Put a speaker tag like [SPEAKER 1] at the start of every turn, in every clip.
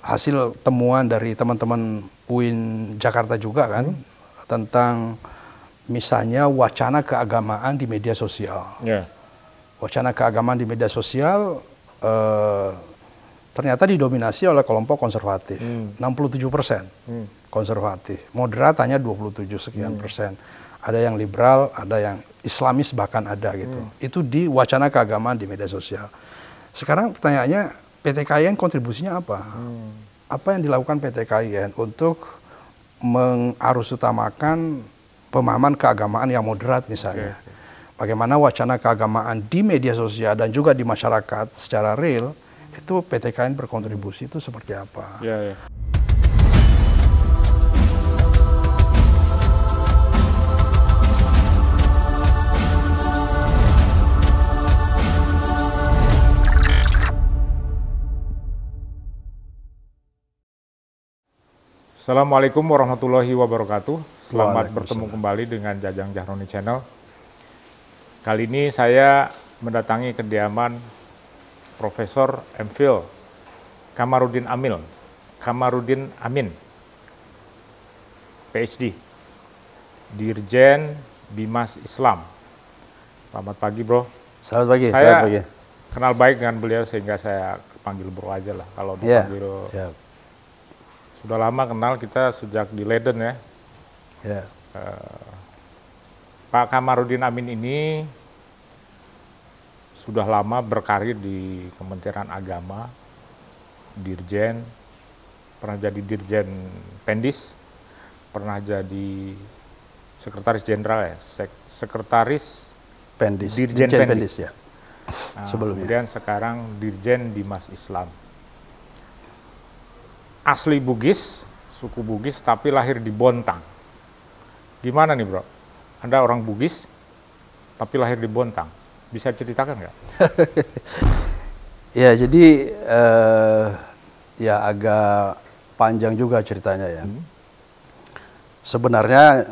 [SPEAKER 1] hasil temuan dari teman-teman UIN Jakarta juga kan, tentang misalnya wacana keagamaan di media sosial. Wacana keagamaan di media sosial ternyata didominasi oleh kelompok konservatif, 67% konservatif, moderat hanya 27 sekian persen. Ada yang liberal, ada yang Islamis bahkan ada gitu. Itu di wacana keagamaan di media sosial. Sekarang pertanyaannya, PT KIN kontribusinya apa? Apa yang dilakukan PT KIN untuk mengarusutamakan pemahaman keagamaan yang moderat misalnya? Bagaimana wacana keagamaan di media sosial dan juga di masyarakat secara real, itu PT KIN berkontribusi itu seperti apa?
[SPEAKER 2] Assalamualaikum warahmatullahi wabarakatuh. Selamat bertemu kembali dengan Jajang Jahroni Channel. Kali ini saya mendatangi kediaman Profesor MPhil Kamarudin Amin, PhD, Dirjen Bimas Islam. Selamat pagi, Bro.
[SPEAKER 1] Selamat pagi.
[SPEAKER 2] Saya kenal baik dengan beliau sehingga saya panggil Bro aja lah. Kalau dipanggil sudah lama kenal, kita sejak di Leiden ya. Pak Kamarudin Amin ini sudah lama berkarir di Kementerian Agama, Dirjen, pernah jadi Dirjen Pendis, pernah jadi Sekretaris Jenderal ya, Sekretaris
[SPEAKER 1] Pendis,
[SPEAKER 2] Dirjen Pendis
[SPEAKER 1] ya.
[SPEAKER 2] Sebelumnya. Kemudian sekarang Dirjen Bimas Islam. Asli Bugis, suku Bugis, tapi lahir di Bontang. Gimana nih, Bro? Anda orang Bugis, tapi lahir di Bontang. Bisa ceritakan nggak?
[SPEAKER 1] Ya, jadi ya agak panjang juga ceritanya ya. Sebenarnya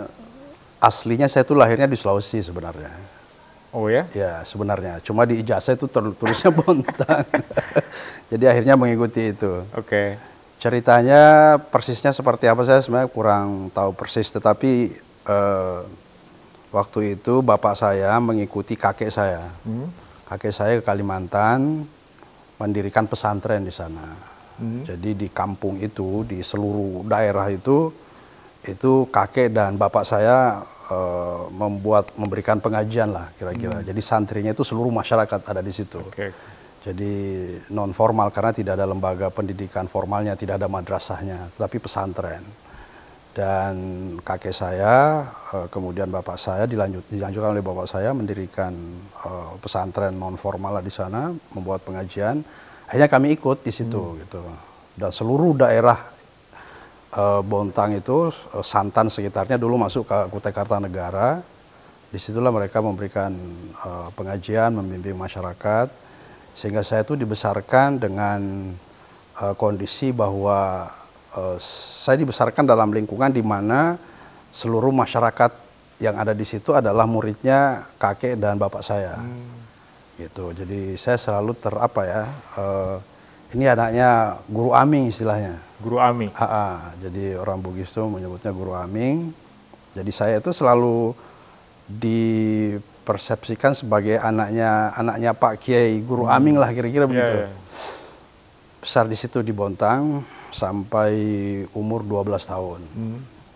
[SPEAKER 1] aslinya saya tuh lahirnya di Sulawesi sebenarnya.
[SPEAKER 2] Oh ya?
[SPEAKER 1] Ya, sebenarnya. Cuma di ijazah itu tulisnya Bontang. Jadi akhirnya mengikuti itu. Ceritanya persisnya seperti apa saya sebenarnya kurang tahu persis, tetapi waktu itu bapak saya mengikuti kakek saya. Kakek saya ke Kalimantan mendirikan pesantren di sana. Jadi di kampung itu, di seluruh daerah itu kakek dan bapak saya memberikan pengajian lah kira-kira. Jadi santrinya itu seluruh masyarakat ada di situ. Jadi non formal karena tidak ada lembaga pendidikan formalnya, tidak ada madrasahnya, tetapi pesantren. Dan kakek saya, kemudian bapak saya dilanjutkan oleh bapak saya mendirikan pesantren non formal di sana, membuat pengajian. Akhirnya kami ikut di situ gitu. Dan seluruh daerah Bontang itu, Santan sekitarnya dulu masuk ke Kutai Kartanegara. Disitulah mereka memberikan pengajian, membimbing masyarakat. Sehingga saya itu dibesarkan dengan kondisi bahwa saya dibesarkan dalam lingkungan di mana seluruh masyarakat yang ada di situ adalah muridnya kakek dan bapak saya. Gitu. Jadi saya selalu ini anaknya guru aming istilahnya.
[SPEAKER 2] Guru aming?
[SPEAKER 1] Jadi orang Bugis itu menyebutnya guru aming. Jadi saya itu selalu dipersepsikan sebagai anaknya Pak Kiai Guru Aming lah kira-kira begitu. Besar di situ di Bontang sampai umur 12 tahun.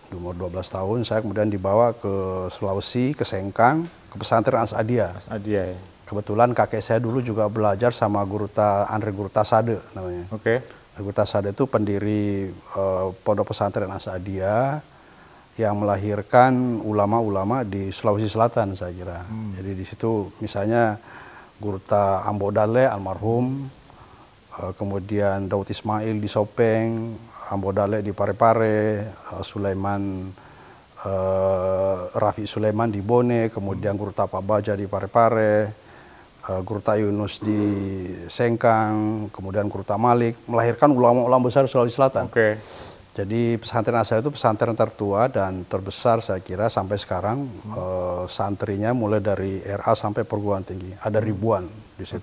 [SPEAKER 1] Di umur 12 tahun saya kemudian dibawa ke Sulawesi, ke Sengkang, ke pesantren Asadia.
[SPEAKER 2] Asadia ya.
[SPEAKER 1] Kebetulan kakek saya dulu juga belajar sama Andre Gurtasade namanya. Andre Gurtasade itu pendiri pondok pesantren Asadia yang melahirkan ulama-ulama di Sulawesi Selatan saya kira. Jadi di situ misalnya Gurta Ambodale almarhum, kemudian Daud Ismail di Sopeng, Ambodale di Parepare, Sulaiman Rafi Sulaiman di Bone, kemudian Gurta Pabaja di Parepare, Gurta Yunus di Sengkang, kemudian Gurta Malik, melahirkan ulama-ulama besar Sulawesi Selatan. Jadi pesantren Asal itu pesantren tertua dan terbesar saya kira sampai sekarang. Santrinya mulai dari RA sampai perguruan tinggi. Ada ribuan di situ.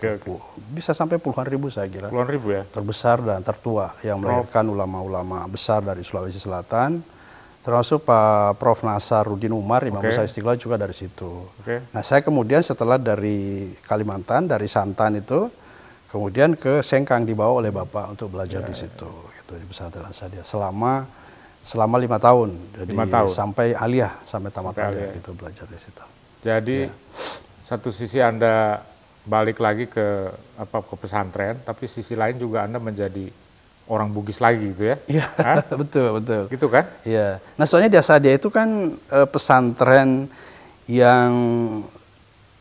[SPEAKER 1] Bisa sampai puluhan ribu saya kira.
[SPEAKER 2] Puluhan ribu ya?
[SPEAKER 1] Terbesar dan tertua yang melahirkan ulama-ulama besar dari Sulawesi Selatan. Termasuk Pak Prof. Nasaruddin Umar, Imam Besar Istiqlal juga dari situ. Nah saya kemudian setelah dari Kalimantan, dari Santan itu, kemudian ke Sengkang dibawa oleh Bapak untuk belajar di situ. Di pesantren Asadiyah selama 5 tahun, jadi 5 tahun. Sampai aliyah, sampai tamat aliyah gitu belajar di situ.
[SPEAKER 2] Jadi satu sisi Anda balik lagi ke pesantren, tapi sisi lain juga Anda menjadi orang Bugis lagi gitu ya?
[SPEAKER 1] Iya, betul.
[SPEAKER 2] Gitu kan?
[SPEAKER 1] Iya. Nah soalnya di Asadiyah itu kan pesantren yang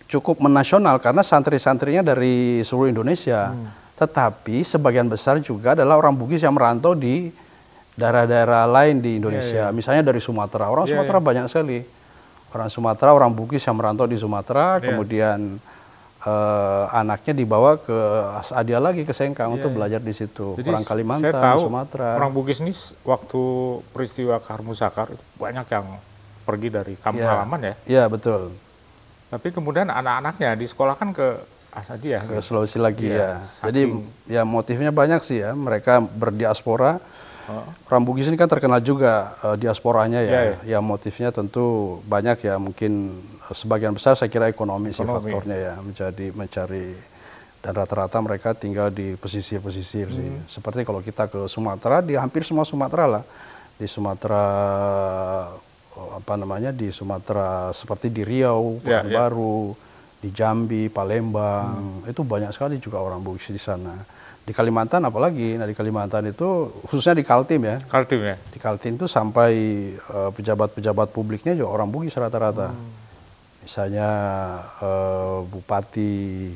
[SPEAKER 1] cukup menasional karena santri-santrinya dari seluruh Indonesia. Tetapi sebagian besar juga adalah orang Bugis yang merantau di daerah-daerah lain di Indonesia. Misalnya dari Sumatera. Orang Sumatera banyak sekali. Orang Sumatera, orang Bugis yang merantau di Sumatera, kemudian anaknya dibawa ke Asadiyah lagi ke Sengkang untuk belajar di situ.
[SPEAKER 2] Jadi
[SPEAKER 1] orang Kalimantan,
[SPEAKER 2] saya tahu,
[SPEAKER 1] Sumatera.
[SPEAKER 2] Orang Bugis ini waktu peristiwa Kahar Musakar itu banyak yang pergi dari kampung halaman ya?
[SPEAKER 1] Iya, betul.
[SPEAKER 2] Tapi kemudian anak-anaknya disekolahkan ke Asadiyah,
[SPEAKER 1] ke Sulawesi lagi ya. Jadi ya motifnya banyak sih ya. Mereka berdiaspora. Orang Bugis ini kan terkenal juga diasporanya ya. Ya motifnya tentu banyak ya. Mungkin sebagian besar saya kira ekonomi sih faktornya ya. Mencari dan rata-rata mereka tinggal di pesisir-pesisir sih. Seperti kalau kita ke Sumatera, di hampir semua Sumatera lah. Di Sumatera di Sumatera seperti di Riau, Pekanbaru, di Jambi, Palembang, itu banyak sekali juga orang Bugis di sana. Di Kalimantan apalagi, nah di Kalimantan itu khususnya di Kaltim ya.
[SPEAKER 2] Kaltim ya.
[SPEAKER 1] Di Kaltim itu sampai pejabat-pejabat publiknya juga orang Bugis rata-rata. Misalnya bupati,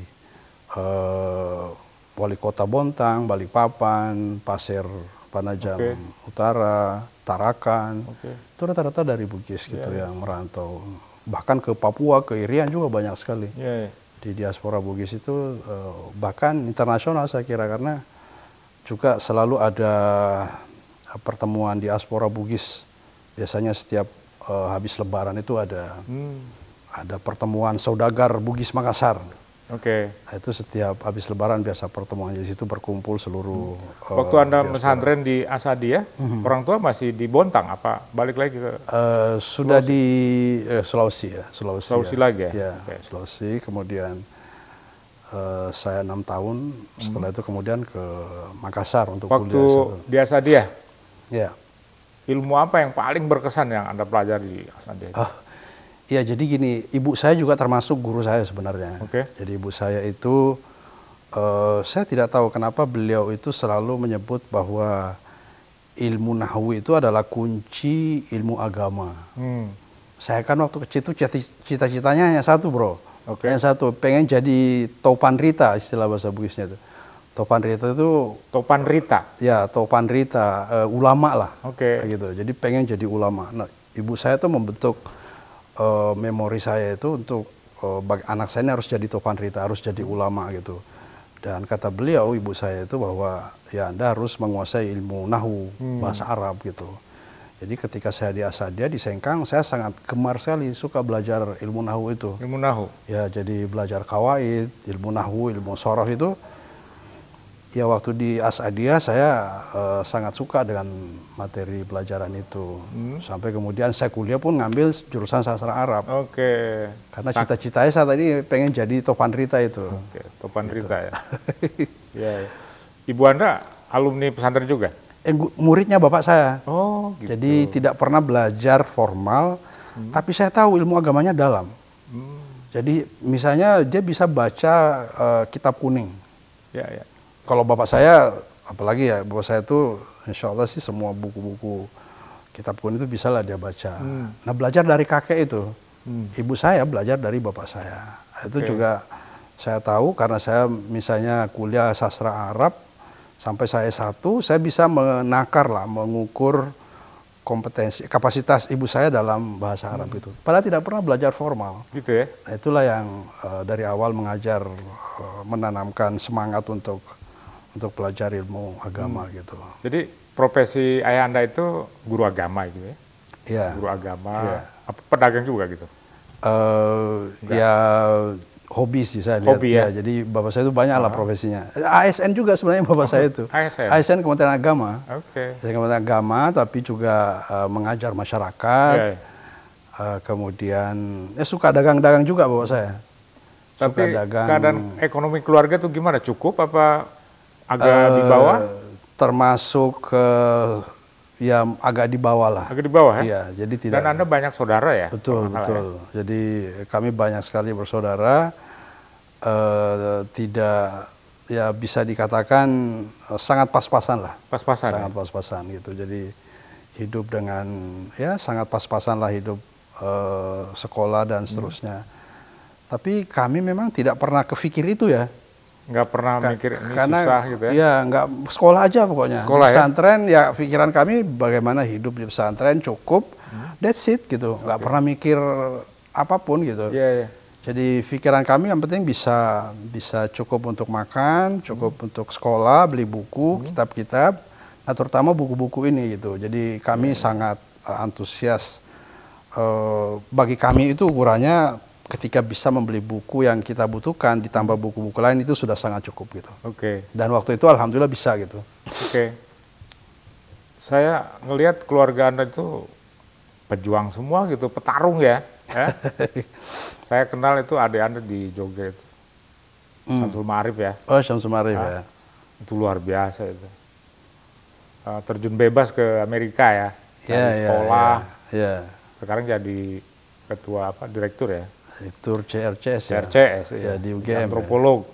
[SPEAKER 1] wali kota Bontang, Balikpapan, Pasir Panajam Utara, Tarakan, itu rata-rata dari Bugis gitu yang merantau. Bahkan ke Papua, ke Irian juga banyak sekali. Di diaspora Bugis itu bahkan internasional saya kira, karena juga selalu ada pertemuan diaspora Bugis. Biasanya setiap habis Lebaran itu ada pertemuan saudagar Bugis Makassar. Nah, itu setiap habis Lebaran biasa pertemuan di situ, berkumpul seluruh.
[SPEAKER 2] Waktu Anda pesantren di Asadiyah, orang tua masih di Bontang apa balik lagi ke?
[SPEAKER 1] Sudah Sulawesi? Di Sulawesi ya,
[SPEAKER 2] Sulawesi lagi ya.
[SPEAKER 1] Sulawesi. Kemudian saya 6 tahun. Setelah itu kemudian ke Makassar untuk
[SPEAKER 2] kuliah. Waktu di Asadiyah, ilmu apa yang paling berkesan yang Anda pelajari di Asadiyah?
[SPEAKER 1] Ya, jadi gini, ibu saya juga termasuk guru saya sebenarnya. Jadi ibu saya itu, saya tidak tahu kenapa beliau itu selalu menyebut bahwa ilmu nahwu itu adalah kunci ilmu agama. Saya kan waktu kecil itu cita-citanya hanya satu, bro. Yang satu, pengen jadi topan rita, istilah bahasa Bugisnya itu. Topan rita itu...
[SPEAKER 2] Topan rita?
[SPEAKER 1] Ya, topan rita, ulama lah. Gitu. Jadi pengen jadi ulama. Nah, ibu saya tuh membentuk memori saya itu untuk anak saya ini harus jadi topan rita, harus jadi ulama gitu. Dan kata beliau, ibu saya itu bahwa ya Anda harus menguasai ilmu nahwu, bahasa Arab gitu. Jadi ketika saya di Asadiyah, di Sengkang, saya sangat gemar sekali, suka belajar ilmu nahwu itu.
[SPEAKER 2] Ilmu nahwu?
[SPEAKER 1] Ya, jadi belajar kawaid, ilmu nahwu, ilmu sorof itu. Ya waktu di Asadiyah saya sangat suka dengan materi pelajaran itu. Sampai kemudian saya kuliah pun ngambil jurusan sastra Arab. Karena cita-citanya saya tadi pengen jadi topan rita itu.
[SPEAKER 2] Topan rita ya. Ibu Anda alumni pesantren juga?
[SPEAKER 1] Muridnya bapak saya.
[SPEAKER 2] Gitu.
[SPEAKER 1] Jadi tidak pernah belajar formal, tapi saya tahu ilmu agamanya dalam. Jadi misalnya dia bisa baca kitab kuning. Kalau bapak saya, apalagi ya, bapak saya itu insya Allah sih semua buku-buku kitab kuning itu bisa lah dia baca. Nah belajar dari kakek itu, ibu saya belajar dari bapak saya. Itu juga saya tahu karena saya misalnya kuliah sastra Arab, sampai saya S1, saya bisa menakar lah, mengukur kompetensi, kapasitas ibu saya dalam bahasa Arab itu. Padahal tidak pernah belajar formal.
[SPEAKER 2] Gitu ya?
[SPEAKER 1] Nah, itulah yang dari awal mengajar, menanamkan semangat untuk untuk belajar ilmu agama gitu.
[SPEAKER 2] Jadi profesi ayah Anda itu guru agama gitu ya?
[SPEAKER 1] Iya.
[SPEAKER 2] Guru agama, apa pedagang juga gitu?
[SPEAKER 1] Ya hobi sih saya lihat.
[SPEAKER 2] Hobi ya?
[SPEAKER 1] Jadi bapak saya itu banyak lah profesinya. ASN juga sebenarnya bapak saya itu. ASN Kementerian Agama. Kementerian Agama, tapi juga mengajar masyarakat. Kemudian suka dagang-dagang juga bapak saya.
[SPEAKER 2] Tapi keadaan ekonomi keluarga tuh gimana? Cukup apa agak di bawah?
[SPEAKER 1] Termasuk ya agak di bawah lah.
[SPEAKER 2] Agak di bawah ya?
[SPEAKER 1] Iya, jadi tidak.
[SPEAKER 2] Dan Anda banyak saudara ya?
[SPEAKER 1] Betul. Jadi kami banyak sekali bersaudara. Tidak, ya bisa dikatakan sangat pas-pasan lah.
[SPEAKER 2] Pas-pasan.
[SPEAKER 1] Sangat pas-pasan gitu. Jadi hidup dengan ya sangat pas-pasan lah hidup, sekolah dan seterusnya. Tapi kami memang tidak pernah kepikir itu ya.
[SPEAKER 2] Nggak pernah mikir ini susah gitu ya?
[SPEAKER 1] Iya, nggak, sekolah aja pokoknya.
[SPEAKER 2] Sekolah,
[SPEAKER 1] pesantren ya pikiran kami bagaimana hidup di pesantren cukup, that's it gitu. Nggak pernah mikir apapun gitu. Jadi pikiran kami yang penting bisa cukup untuk makan, cukup untuk sekolah, beli buku, kitab-kitab, nah terutama buku-buku ini gitu. Jadi kami sangat antusias. Bagi kami itu ukurannya ketika bisa membeli buku yang kita butuhkan ditambah buku-buku lain itu sudah sangat cukup gitu. Dan waktu itu alhamdulillah bisa gitu.
[SPEAKER 2] Saya ngelihat keluarga Anda itu pejuang semua gitu, petarung ya. Saya kenal itu adik Anda di Jogja itu, Syamsul Ma'arif ya.
[SPEAKER 1] Oh, Syamsul Ma'arif ya.
[SPEAKER 2] Itu luar biasa itu. Terjun bebas ke Amerika ya, cari sekolah. Sekarang jadi ketua direktur ya.
[SPEAKER 1] Direktur CRCS
[SPEAKER 2] ya.
[SPEAKER 1] Di UGM.
[SPEAKER 2] Antropolog.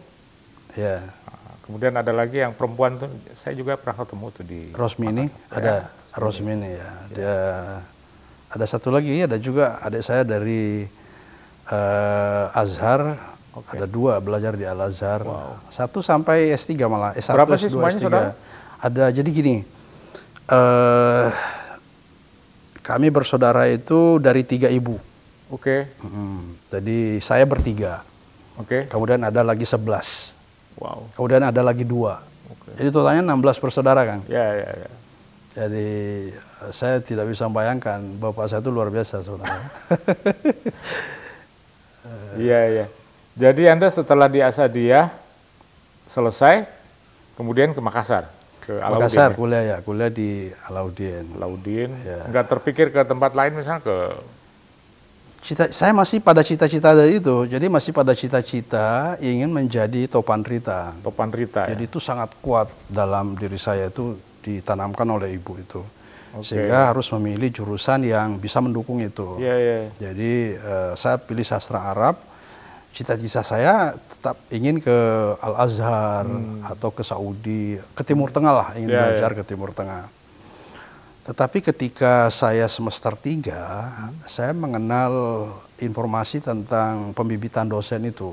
[SPEAKER 1] Ya.
[SPEAKER 2] Kemudian ada lagi yang perempuan tuh, saya juga pernah ketemu tuh di
[SPEAKER 1] Rosmini, ada Rosmini ya. Dia ada satu lagi, ada juga adik saya dari Azhar, ada 2 belajar di Al-Azhar, 1 sampai S3 malah, S1,
[SPEAKER 2] Berapa sih
[SPEAKER 1] S2,
[SPEAKER 2] semuanya,
[SPEAKER 1] S3.
[SPEAKER 2] saudara?
[SPEAKER 1] Ada, jadi gini, kami bersaudara itu dari 3 ibu. Jadi saya bertiga. Kemudian ada lagi 11. Kemudian ada lagi 2. Jadi totalnya 16 bersaudara kan. Jadi saya tidak bisa membayangkan, bapak saya itu luar biasa sebenarnya.
[SPEAKER 2] Jadi Anda setelah di Asadiah selesai, kemudian ke Makassar, ke Alauddin.
[SPEAKER 1] Makassar kuliah di Alauddin.
[SPEAKER 2] Nggak terpikir ke tempat lain misalnya ke?
[SPEAKER 1] Saya masih pada cita-cita dari itu, jadi masih pada cita-cita ingin menjadi Topan Rita. Jadi itu sangat kuat dalam diri saya, itu ditanamkan oleh ibu itu. Sehingga harus memilih jurusan yang bisa mendukung itu. Jadi saya pilih sastra Arab. Cita-cita saya tetap ingin ke Al-Azhar atau ke Saudi, ke Timur Tengah lah, ingin belajar ke Timur Tengah. Tetapi ketika saya semester 3, saya mengenal informasi tentang pembibitan dosen itu.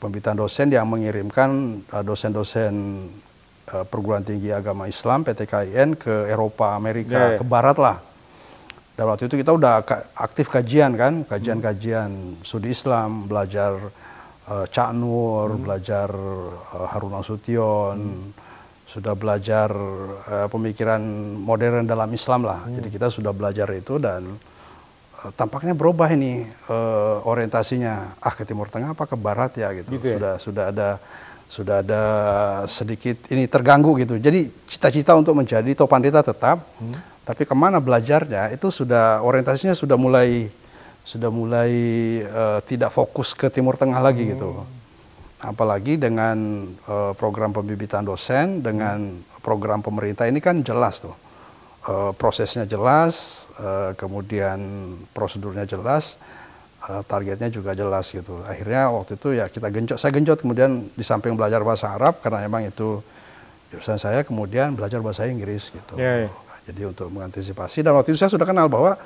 [SPEAKER 1] Pembibitan dosen yang mengirimkan dosen-dosen perguruan tinggi agama Islam PTKIN ke Eropa, Amerika, ke Barat lah. Dan waktu itu kita udah aktif kajian kan, kajian-kajian studi Islam, belajar Cak Nur, belajar Harun Nasution, sudah belajar pemikiran modern dalam Islam lah. Jadi kita sudah belajar itu dan tampaknya berubah ini orientasinya. Ke Timur Tengah apa ke Barat ya gitu. Sudah ada sedikit ini terganggu gitu. Jadi cita-cita untuk menjadi Topan Rita tetap, tapi kemana belajarnya itu sudah orientasinya sudah mulai tidak fokus ke Timur Tengah lagi gitu. Apalagi dengan program pembibitan dosen, dengan program pemerintah ini kan jelas tuh. Prosesnya jelas, kemudian prosedurnya jelas, targetnya juga jelas gitu. Akhirnya waktu itu ya saya genjot kemudian di samping belajar bahasa Arab, karena emang itu jurusan saya, kemudian belajar bahasa Inggris gitu. Jadi untuk mengantisipasi, dan waktu itu saya sudah kenal bahwa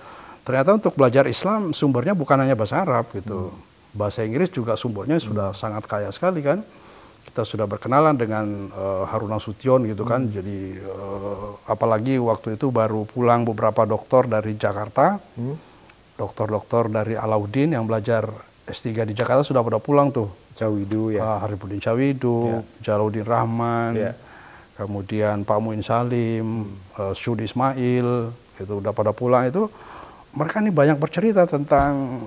[SPEAKER 1] ternyata untuk belajar Islam sumbernya bukan hanya bahasa Arab gitu. Bahasa Inggris juga sumbernya sudah sangat kaya sekali kan. Kita sudah berkenalan dengan Harun Nasution gitu kan. Jadi apalagi waktu itu baru pulang beberapa dokter dari Jakarta. Dokter-dokter dari Alauddin yang belajar S3 di Jakarta sudah pada pulang tuh.
[SPEAKER 2] Cawidu ya.
[SPEAKER 1] Haribuddin Cawidu, Jalaluddin Rahman, kemudian Pak Muin Salim, Syudi Ismail, itu udah pada pulang itu. Mereka ini banyak bercerita tentang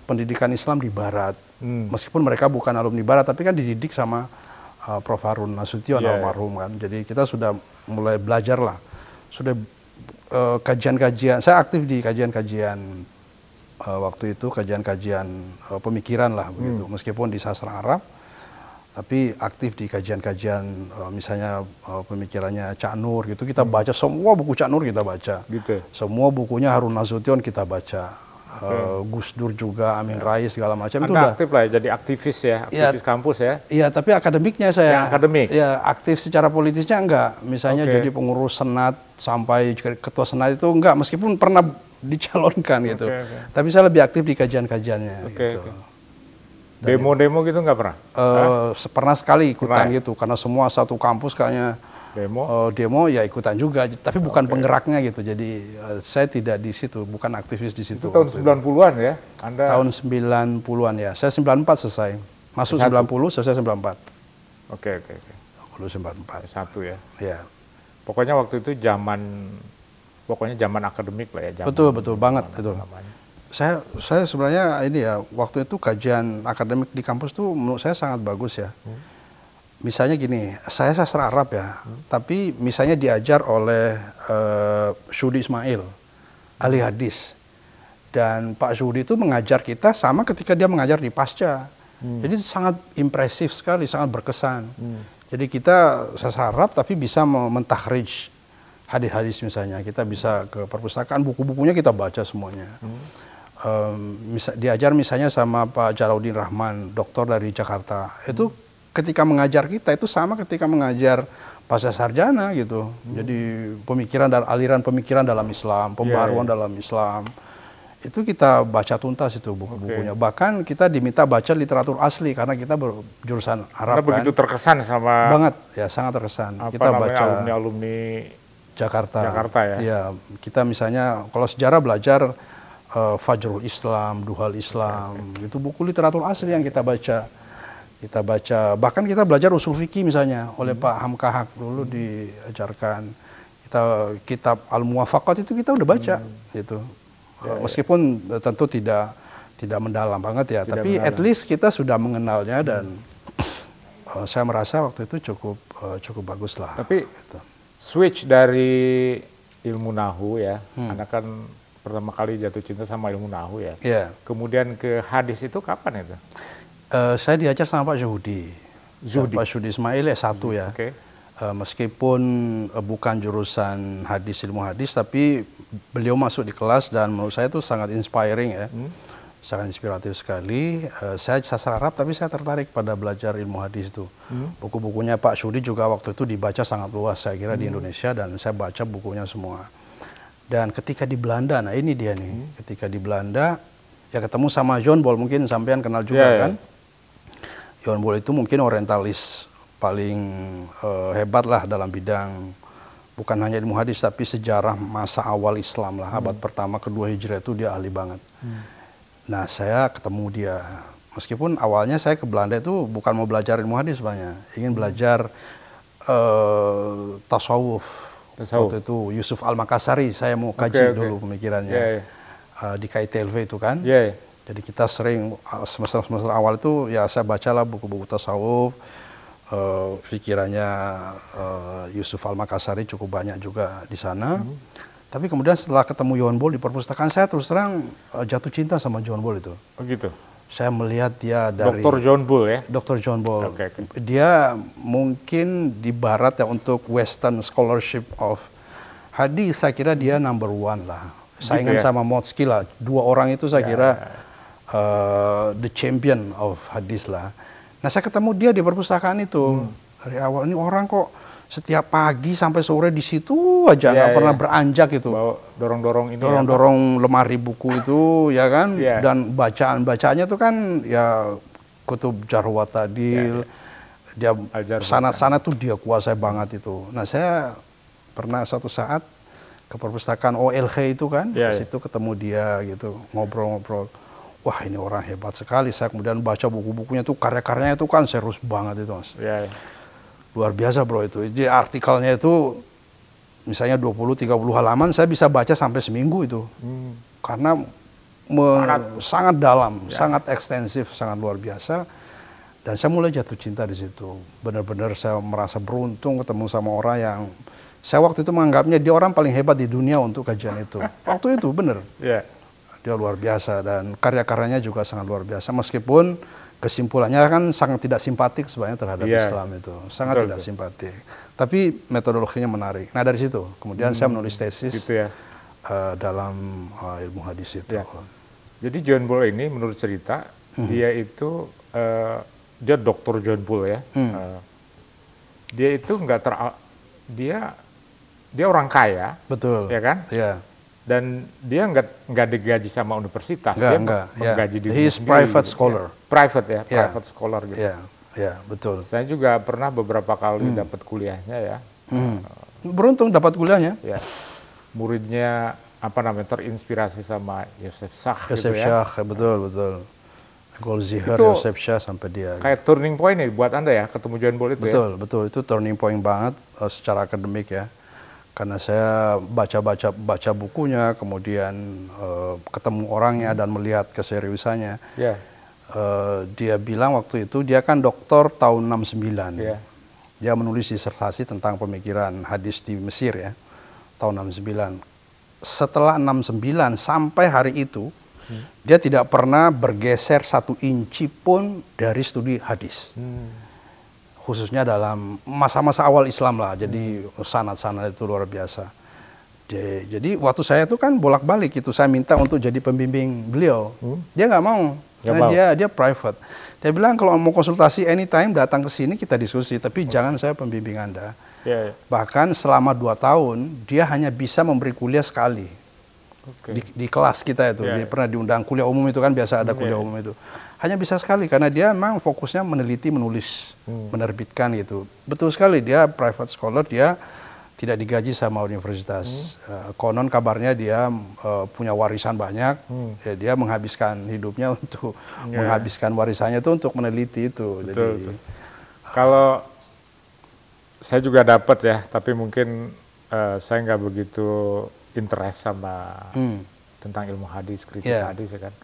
[SPEAKER 1] pendidikan Islam di Barat. Meskipun mereka bukan alumni Barat, tapi kan dididik sama Prof. Harun Nasution almarhum kan. Jadi kita sudah mulai belajar lah. Sudah kajian-kajian, saya aktif di kajian-kajian waktu itu, kajian-kajian pemikiran lah begitu. Meskipun di sastra Arab, tapi aktif di kajian-kajian misalnya pemikirannya Cak Nur gitu. Kita baca semua buku Cak Nur, kita baca.
[SPEAKER 2] Gitu.
[SPEAKER 1] Semua bukunya Harun Nasution kita baca. Gus Dur juga, Amin Rais segala macam.
[SPEAKER 2] Anda
[SPEAKER 1] itu udah
[SPEAKER 2] aktif lah ya, jadi aktivis ya, aktivis kampus ya.
[SPEAKER 1] Iya, tapi akademiknya saya.
[SPEAKER 2] Yang akademik.
[SPEAKER 1] Ya, aktif secara politisnya enggak. Misalnya jadi pengurus senat sampai ketua senat itu enggak, meskipun pernah dicalonkan gitu. Tapi saya lebih aktif di kajian-kajiannya gitu.
[SPEAKER 2] Demo-demo gitu nggak pernah?
[SPEAKER 1] Pernah sekali ikutan gitu, karena semua satu kampus kayaknya demo ya ikutan juga, tapi bukan penggeraknya gitu. Jadi saya tidak di situ, bukan aktivis di situ.
[SPEAKER 2] Itu tahun 90-an ya? Anda
[SPEAKER 1] tahun 90-an ya. Saya 94 selesai. Masuk 90, selesai 94.
[SPEAKER 2] Oke.
[SPEAKER 1] 94.
[SPEAKER 2] Satu ya.
[SPEAKER 1] Ya.
[SPEAKER 2] Pokoknya waktu itu zaman akademik lah ya.
[SPEAKER 1] Betul banget itu. Saya sebenarnya ini ya, waktu itu kajian akademik di kampus tuh menurut saya sangat bagus ya. Misalnya gini, saya sastra Arab ya, tapi misalnya diajar oleh Syudi Ismail, ahli hadis. Dan Pak Syudi itu mengajar kita sama ketika dia mengajar di Pasca. Jadi sangat impresif sekali, sangat berkesan. Jadi kita sastra Arab tapi bisa mentakhrij hadis-hadis misalnya. Kita bisa ke perpustakaan, buku-bukunya kita baca semuanya. Diajar misalnya sama Pak Jalaluddin Rahman, doktor dari Jakarta. Itu ketika mengajar kita itu sama ketika mengajar pasca sarjana gitu. Jadi pemikiran dan aliran pemikiran dalam Islam, pembaruan dalam Islam. Itu kita baca tuntas itu buku-bukunya. Bahkan kita diminta baca literatur asli karena kita berjurusan Arab.
[SPEAKER 2] Karena begitu terkesan sama
[SPEAKER 1] banget ya, sangat terkesan. Kita baca
[SPEAKER 2] alumni
[SPEAKER 1] Jakarta
[SPEAKER 2] ya.
[SPEAKER 1] Ya, kita misalnya kalau sejarah belajar Fajrul Islam, Duhal Islam, itu buku literatur asli yang kita baca. Kita baca, bahkan kita belajar usul fikih misalnya oleh Pak Hamka Haq dulu diajarkan. Kitab Al-Muwafaqat itu kita udah baca gitu. Meskipun tentu tidak mendalam banget ya, tapi at least kita sudah mengenalnya dan saya merasa waktu itu cukup bagus lah.
[SPEAKER 2] Tapi gitu. Switch dari ilmu nahu ya, Anda kan pertama kali jatuh cinta sama ilmu nahu ya. Kemudian ke hadis itu kapan itu?
[SPEAKER 1] Saya diajar sama Pak Syudi. Pak Syudi Ismail ya satu ya. Meskipun bukan jurusan hadis, ilmu hadis, tapi beliau masuk di kelas dan menurut saya itu sangat inspiring ya. Sangat inspiratif sekali. Saya sastra Arab tapi saya tertarik pada belajar ilmu hadis itu. Buku-bukunya Pak Syudi juga waktu itu dibaca sangat luas saya kira di Indonesia dan saya baca bukunya semua. Dan ketika di Belanda, nah ini dia nih, ketika di Belanda ya ketemu sama John Bol, mungkin sampean kenal juga kan. John Bol itu mungkin orientalis paling hebat lah dalam bidang bukan hanya ilmu hadis tapi sejarah masa awal Islam lah, abad pertama kedua Hijrah itu dia ahli banget. Nah saya ketemu dia, meskipun awalnya saya ke Belanda itu bukan mau belajar ilmu hadis sebenarnya, ingin belajar tasawuf. Waktu itu Yusuf Al-Makassari saya mau kaji dulu pemikirannya di KITLV itu kan. Jadi kita sering semester awal itu ya saya bacalah buku-buku tasawuf, pikirannya Yusuf Al-Makassari cukup banyak juga di sana. Tapi kemudian setelah ketemu John Bol di perpustakaan saya terus terang jatuh cinta sama John Bol itu.
[SPEAKER 2] Begitu.
[SPEAKER 1] Saya melihat dia dari
[SPEAKER 2] Dr. John Bol ya.
[SPEAKER 1] Dr. John Bol. Dia mungkin di Barat ya untuk Western Scholarship of Hadis saya kira dia number one lah. Saingan sama Motsky lah. Dua orang itu saya kira the champion of hadis lah. Nah saya ketemu dia di perpustakaan itu dari awal, ini orang kok setiap pagi sampai sore di situ aja nggak pernah beranjak gitu. Dorong-dorong lemari buku itu ya kan, dan bacaannya tuh kan ya Kutub Jarh wa Ta'dil, dia sanad-sanad tuh dia kuasai banget itu. Nah saya pernah suatu saat ke perpustakaan OLG itu kan, di situ ketemu dia gitu, ngobrol-ngobrol. wah ini orang hebat sekali. Saya kemudian baca buku-bukunya tuh, karya-karyanya itu kan serius banget itu, Mas.
[SPEAKER 2] Ya, ya.
[SPEAKER 1] Luar biasa bro itu. Jadi artikelnya itu misalnya 20-30 halaman saya bisa baca sampai seminggu itu. Karena sangat dalam, sangat ekstensif, sangat luar biasa. Dan saya mulai jatuh cinta di situ. Benar-benar saya merasa beruntung ketemu sama orang yang saya waktu itu menganggapnya dia orang paling hebat di dunia untuk kajian itu. Waktu itu benar. Yeah. Dia luar biasa dan karya-karyanya juga sangat luar biasa. Meskipun kesimpulannya kan sangat tidak simpatik sebenarnya terhadap Islam itu. Sangat tidak simpatik. Tapi metodologinya menarik. Nah dari situ kemudian saya menulis tesis gitu ya. Dalam ilmu hadis itu. Ya.
[SPEAKER 2] Jadi John Bull ini menurut cerita dia itu dia Dr. John Bull ya. Dia itu dia orang kaya. Betul. Ya kan? Iya. Dan dia nggak digaji sama universitas, dia menggaji diri
[SPEAKER 1] sendiri. Private scholar.
[SPEAKER 2] Ya. Private ya, private scholar gitu.
[SPEAKER 1] Ya, betul.
[SPEAKER 2] Saya juga pernah beberapa kali dapat kuliahnya ya.
[SPEAKER 1] Beruntung dapat kuliahnya.
[SPEAKER 2] Ya. Muridnya terinspirasi sama Yosef Shah
[SPEAKER 1] gitu ya. Shah, betul. Goldziher, Yosef Shah sampai dia.
[SPEAKER 2] Kayak turning point nih buat Anda ya, ketemu John Bull itu
[SPEAKER 1] Betul, itu turning point banget secara akademik ya. Karena saya baca bukunya, kemudian ketemu orangnya dan melihat keseriusannya. Yeah. Dia bilang waktu itu, dia kan doktor tahun 69. Yeah. Dia menulis disertasi tentang pemikiran hadis di Mesir ya, tahun 69. Setelah 69 sampai hari itu, dia tidak pernah bergeser 1 inci pun dari studi hadis. Khususnya dalam masa-masa awal Islam lah, jadi sanad-sanad itu luar biasa. Jadi waktu saya itu kan bolak-balik itu, saya minta untuk jadi pembimbing beliau. Dia nggak mau, karena dia private. Dia bilang kalau mau konsultasi anytime datang ke sini kita diskusi, tapi jangan saya pembimbing Anda. Bahkan selama 2 tahun dia hanya bisa memberi kuliah sekali. Di kelas kita itu, dia pernah diundang kuliah umum itu kan biasa ada kuliah umum itu. Hanya bisa sekali karena dia memang fokusnya meneliti, menulis, menerbitkan gitu. Betul sekali dia private scholar, dia tidak digaji sama universitas. Konon kabarnya dia punya warisan banyak, ya, dia menghabiskan hidupnya untuk menghabiskan warisannya itu untuk meneliti itu.
[SPEAKER 2] Betul, jadi kalau saya juga dapat ya, tapi mungkin saya nggak begitu interest sama tentang ilmu hadis, kritik hadis ya kan.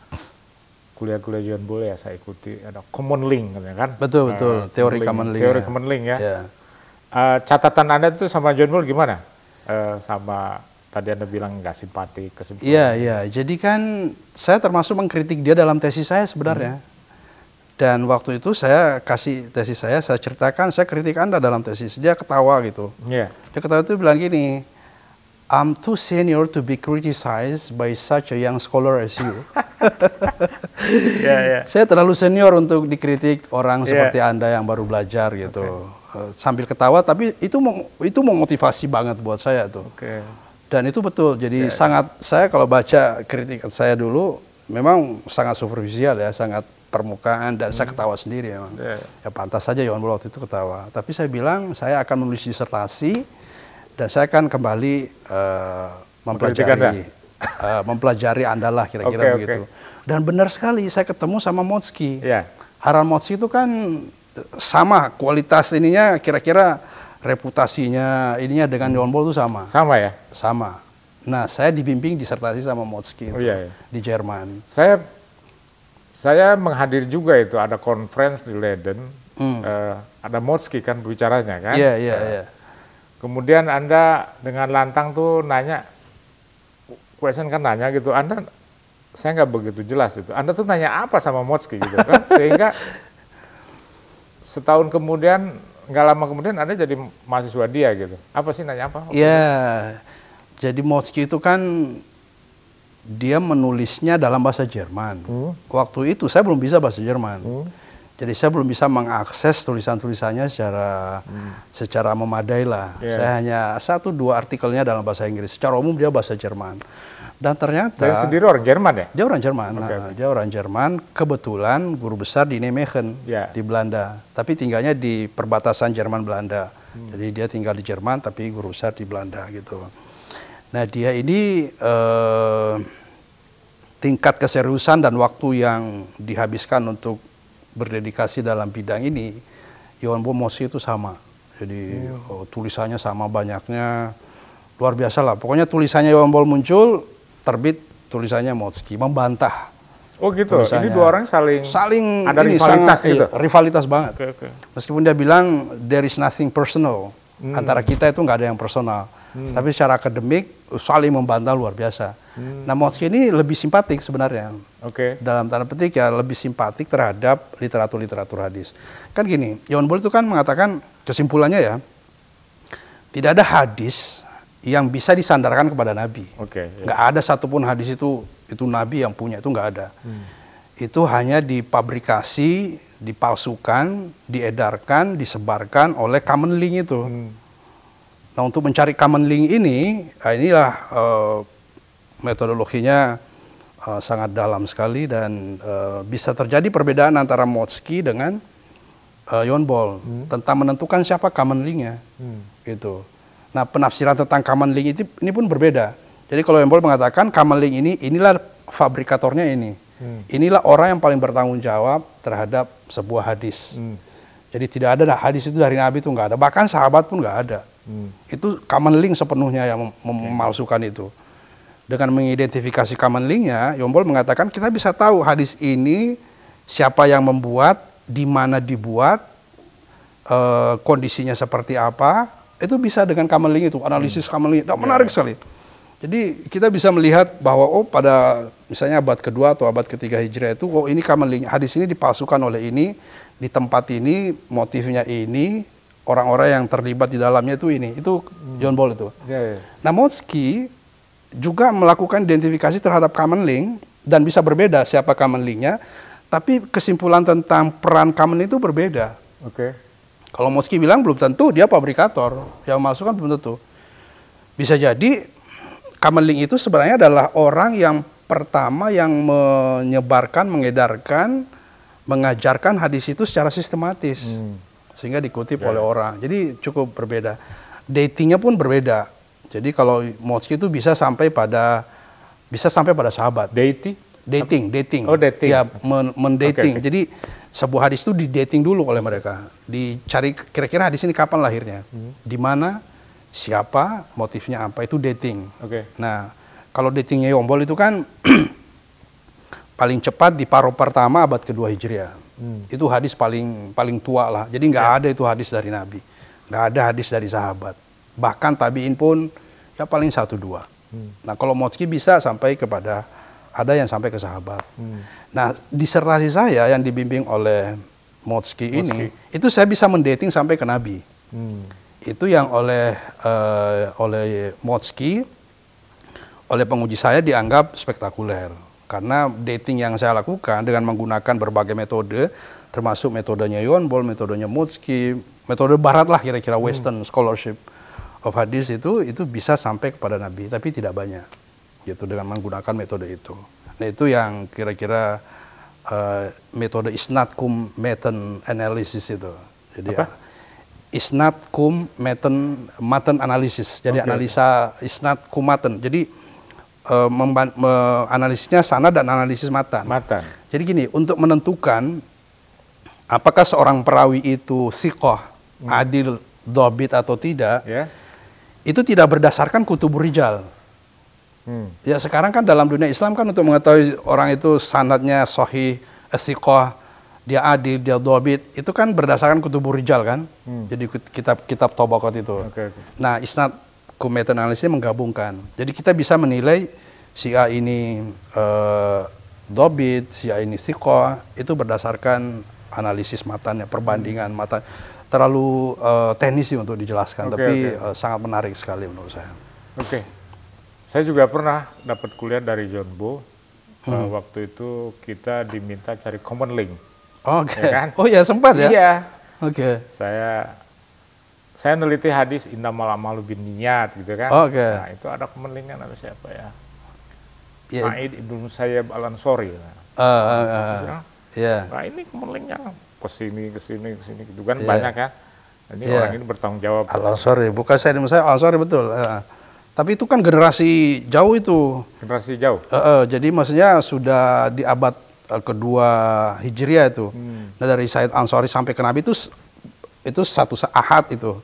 [SPEAKER 2] Kuliah-kuliah John Bull ya saya ikuti, ada common link kan.
[SPEAKER 1] Betul, teori common link.
[SPEAKER 2] Teori common link ya. Catatan Anda itu sama John Bull gimana? Sama tadi Anda bilang nggak simpatik, kesimpulan.
[SPEAKER 1] Iya. Jadi kan saya termasuk mengkritik dia dalam tesis saya sebenarnya. Dan waktu itu saya kasih tesis saya ceritakan, saya kritik Anda dalam tesis. Dia ketawa gitu. Dia ketawa itu bilang gini, I'm too senior to be criticized by such a young scholar as you. Saya terlalu senior untuk dikritik orang seperti Anda yang baru belajar gitu. Sambil ketawa, tapi itu memotivasi banget buat saya tuh. Dan itu betul. Jadi saya kalau baca kritik saya dulu memang sangat superficial ya, sangat permukaan dan saya ketawa sendiri emang. Ya pantas saja John Bull waktu itu ketawa. Tapi saya bilang saya akan menulis disertasi. Dan saya akan kembali mempelajari Anda lah kira-kira begitu. Dan benar sekali saya ketemu sama Motzki. Harald Motzki itu kan sama kualitas ininya, kira-kira reputasinya ininya dengan John Bull itu sama.
[SPEAKER 2] Sama ya?
[SPEAKER 1] Sama. Nah saya dibimbing disertasi sama Motzki di Jerman.
[SPEAKER 2] Saya menghadiri juga itu, ada conference di Leiden, ada Motzki kan bicaranya kan?
[SPEAKER 1] Iya.
[SPEAKER 2] Kemudian Anda dengan lantang tuh nanya, question kan nanya gitu, saya nggak begitu jelas itu. Anda tuh nanya apa sama Motzki gitu kan, sehingga setahun kemudian, nggak lama kemudian Anda jadi mahasiswa dia gitu. Apa sih nanya apa?
[SPEAKER 1] Iya, jadi Motzki itu kan dia menulisnya dalam bahasa Jerman. Waktu itu saya belum bisa bahasa Jerman. Jadi saya belum bisa mengakses tulisan-tulisannya secara memadai lah. Saya hanya 1-2 artikelnya dalam bahasa Inggris. Secara umum dia bahasa Jerman. Dan ternyata
[SPEAKER 2] dia sendiri orang Jerman ya?
[SPEAKER 1] Dia orang Jerman. Dia orang Jerman. Kebetulan guru besar di Nijmegen di Belanda. Tapi tinggalnya di perbatasan Jerman-Belanda. Jadi dia tinggal di Jerman tapi guru besar di Belanda gitu. Nah dia ini tingkat keseriusan dan waktu yang dihabiskan untuk berdedikasi dalam bidang ini, Yonbol Motsky itu sama. Jadi tulisannya sama banyaknya, luar biasa lah. Pokoknya tulisannya Yonbol muncul, terbit tulisannya Motsky, membantah.
[SPEAKER 2] Oh gitu, tulisannya. Ini dua orang saling ada
[SPEAKER 1] ini
[SPEAKER 2] rivalitas
[SPEAKER 1] sangat,
[SPEAKER 2] gitu?
[SPEAKER 1] Rivalitas banget.
[SPEAKER 2] Okay.
[SPEAKER 1] Meskipun dia bilang, there is nothing personal. Antara kita itu nggak ada yang personal. Tapi secara akademik, saling membantah luar biasa. Nah, Motsky ini lebih simpatik sebenarnya. Dalam tanda petik ya, lebih simpatik terhadap literatur-literatur hadis. Kan gini, Yonbol itu kan mengatakan, kesimpulannya ya, tidak ada hadis yang bisa disandarkan kepada Nabi. Nggak ada satupun hadis itu Nabi yang punya, itu nggak ada. Itu hanya dipabrikasi, dipalsukan, diedarkan, disebarkan oleh common link itu. Nah, untuk mencari common link ini, inilah metodologinya sangat dalam sekali dan bisa terjadi perbedaan antara Motsky dengan Yonbol tentang menentukan siapa common link-nya. Gitu. Nah, penafsiran tentang common link ini pun berbeda. Jadi kalau Yonbol mengatakan common link inilah fabrikatornya ini. Inilah orang yang paling bertanggung jawab terhadap sebuah hadis. Jadi tidak ada hadis itu dari Nabi itu nggak ada. Bahkan sahabat pun nggak ada. Itu common link sepenuhnya yang memalsukan itu. Dengan mengidentifikasi common link-nya, Yonbol mengatakan kita bisa tahu hadis ini siapa yang membuat, di mana dibuat, kondisinya seperti apa, itu bisa dengan common link itu, analisis common link. Menarik sekali. Jadi kita bisa melihat bahwa pada misalnya abad kedua atau abad ketiga Hijriah itu, ini common link, hadis ini dipalsukan oleh ini, di tempat ini, motifnya ini, orang-orang yang terlibat di dalamnya itu ini. Itu Yonbol itu. Nah, Motsky juga melakukan identifikasi terhadap common link dan bisa berbeda siapa common link-nya, tapi kesimpulan tentang peran common itu berbeda. Kalau Motsky bilang belum tentu dia fabrikator, yang memalsukan belum tentu. Bisa jadi common link itu sebenarnya adalah orang yang pertama yang menyebarkan, mengedarkan, mengajarkan hadis itu secara sistematis, sehingga dikutip oleh orang. Jadi cukup berbeda. Datingnya pun berbeda. Jadi kalau Motsky itu bisa sampai pada sahabat. Dating.
[SPEAKER 2] Oh, dating.
[SPEAKER 1] Ya, mendating. Jadi sebuah hadis itu didating dulu oleh mereka. Dicari kira-kira hadis ini kapan lahirnya, di mana, siapa, motifnya apa, itu dating. Nah, kalau datingnya Yonbol itu kan paling cepat di paruh pertama abad kedua Hijriah. Itu hadis paling tua lah. Jadi nggak ada itu hadis dari Nabi, nggak ada hadis dari sahabat. Bahkan tabiin pun ya paling 1-2. Nah, kalau Motsky bisa sampai kepada, ada yang sampai ke sahabat. Nah, disertasi saya yang dibimbing oleh Motsky ini, itu saya bisa mendating sampai ke Nabi. Itu yang oleh Motsky, oleh penguji saya dianggap spektakuler. Karena dating yang saya lakukan dengan menggunakan berbagai metode, termasuk metodenya Yonbol, metodenya Motsky, metode barat lah kira-kira Western scholarship of hadis itu bisa sampai kepada Nabi, tapi tidak banyak gitu dengan menggunakan metode itu. Nah, itu yang kira-kira metode isnad kum meten analysis itu. Jadi isnad kum meten analisis. Jadi analisa isnad kum meten. Jadi analisisnya sanad dan analisis matan. Jadi gini, untuk menentukan apakah seorang perawi itu thiqah, adil, dhabit atau tidak, itu tidak berdasarkan kutubur rijal. Ya, sekarang kan dalam dunia Islam kan untuk mengetahui orang itu sanadnya sahih, thiqah, dia adil, dia dhabit, itu kan berdasarkan kutubur rijal kan. Jadi kitab tabaqat itu. Nah, isnad kum meten analisisnya menggabungkan. Jadi kita bisa menilai si A ini dhabit, si A ini thiqah, itu berdasarkan analisis matanya, perbandingan matan. Terlalu teknis sih untuk dijelaskan, tapi sangat menarik sekali menurut saya.
[SPEAKER 2] Saya juga pernah dapat kuliah dari Yonbol. Waktu itu kita diminta cari common link. Ya kan?
[SPEAKER 1] Oh ya, sempat ya?
[SPEAKER 2] Iya. Saya neliti hadis innamal a'malu binniyat gitu kan. Nah, itu ada common link-nya nama siapa ya? Sa'id ibnu Musayyab al-Ansori. Nah, ini common link-nya kesini gitu kan, banyak kan. Ini orang ini bertanggung jawab.
[SPEAKER 1] Al-Ansori, bukan Sa'id ibnu Musayyab, Al-Ansori betul. Tapi itu kan generasi jauh itu.
[SPEAKER 2] Generasi jauh?
[SPEAKER 1] Jadi maksudnya sudah di abad kedua Hijriah itu. Nah dari Said Ansori sampai ke Nabi itu satu ahad itu.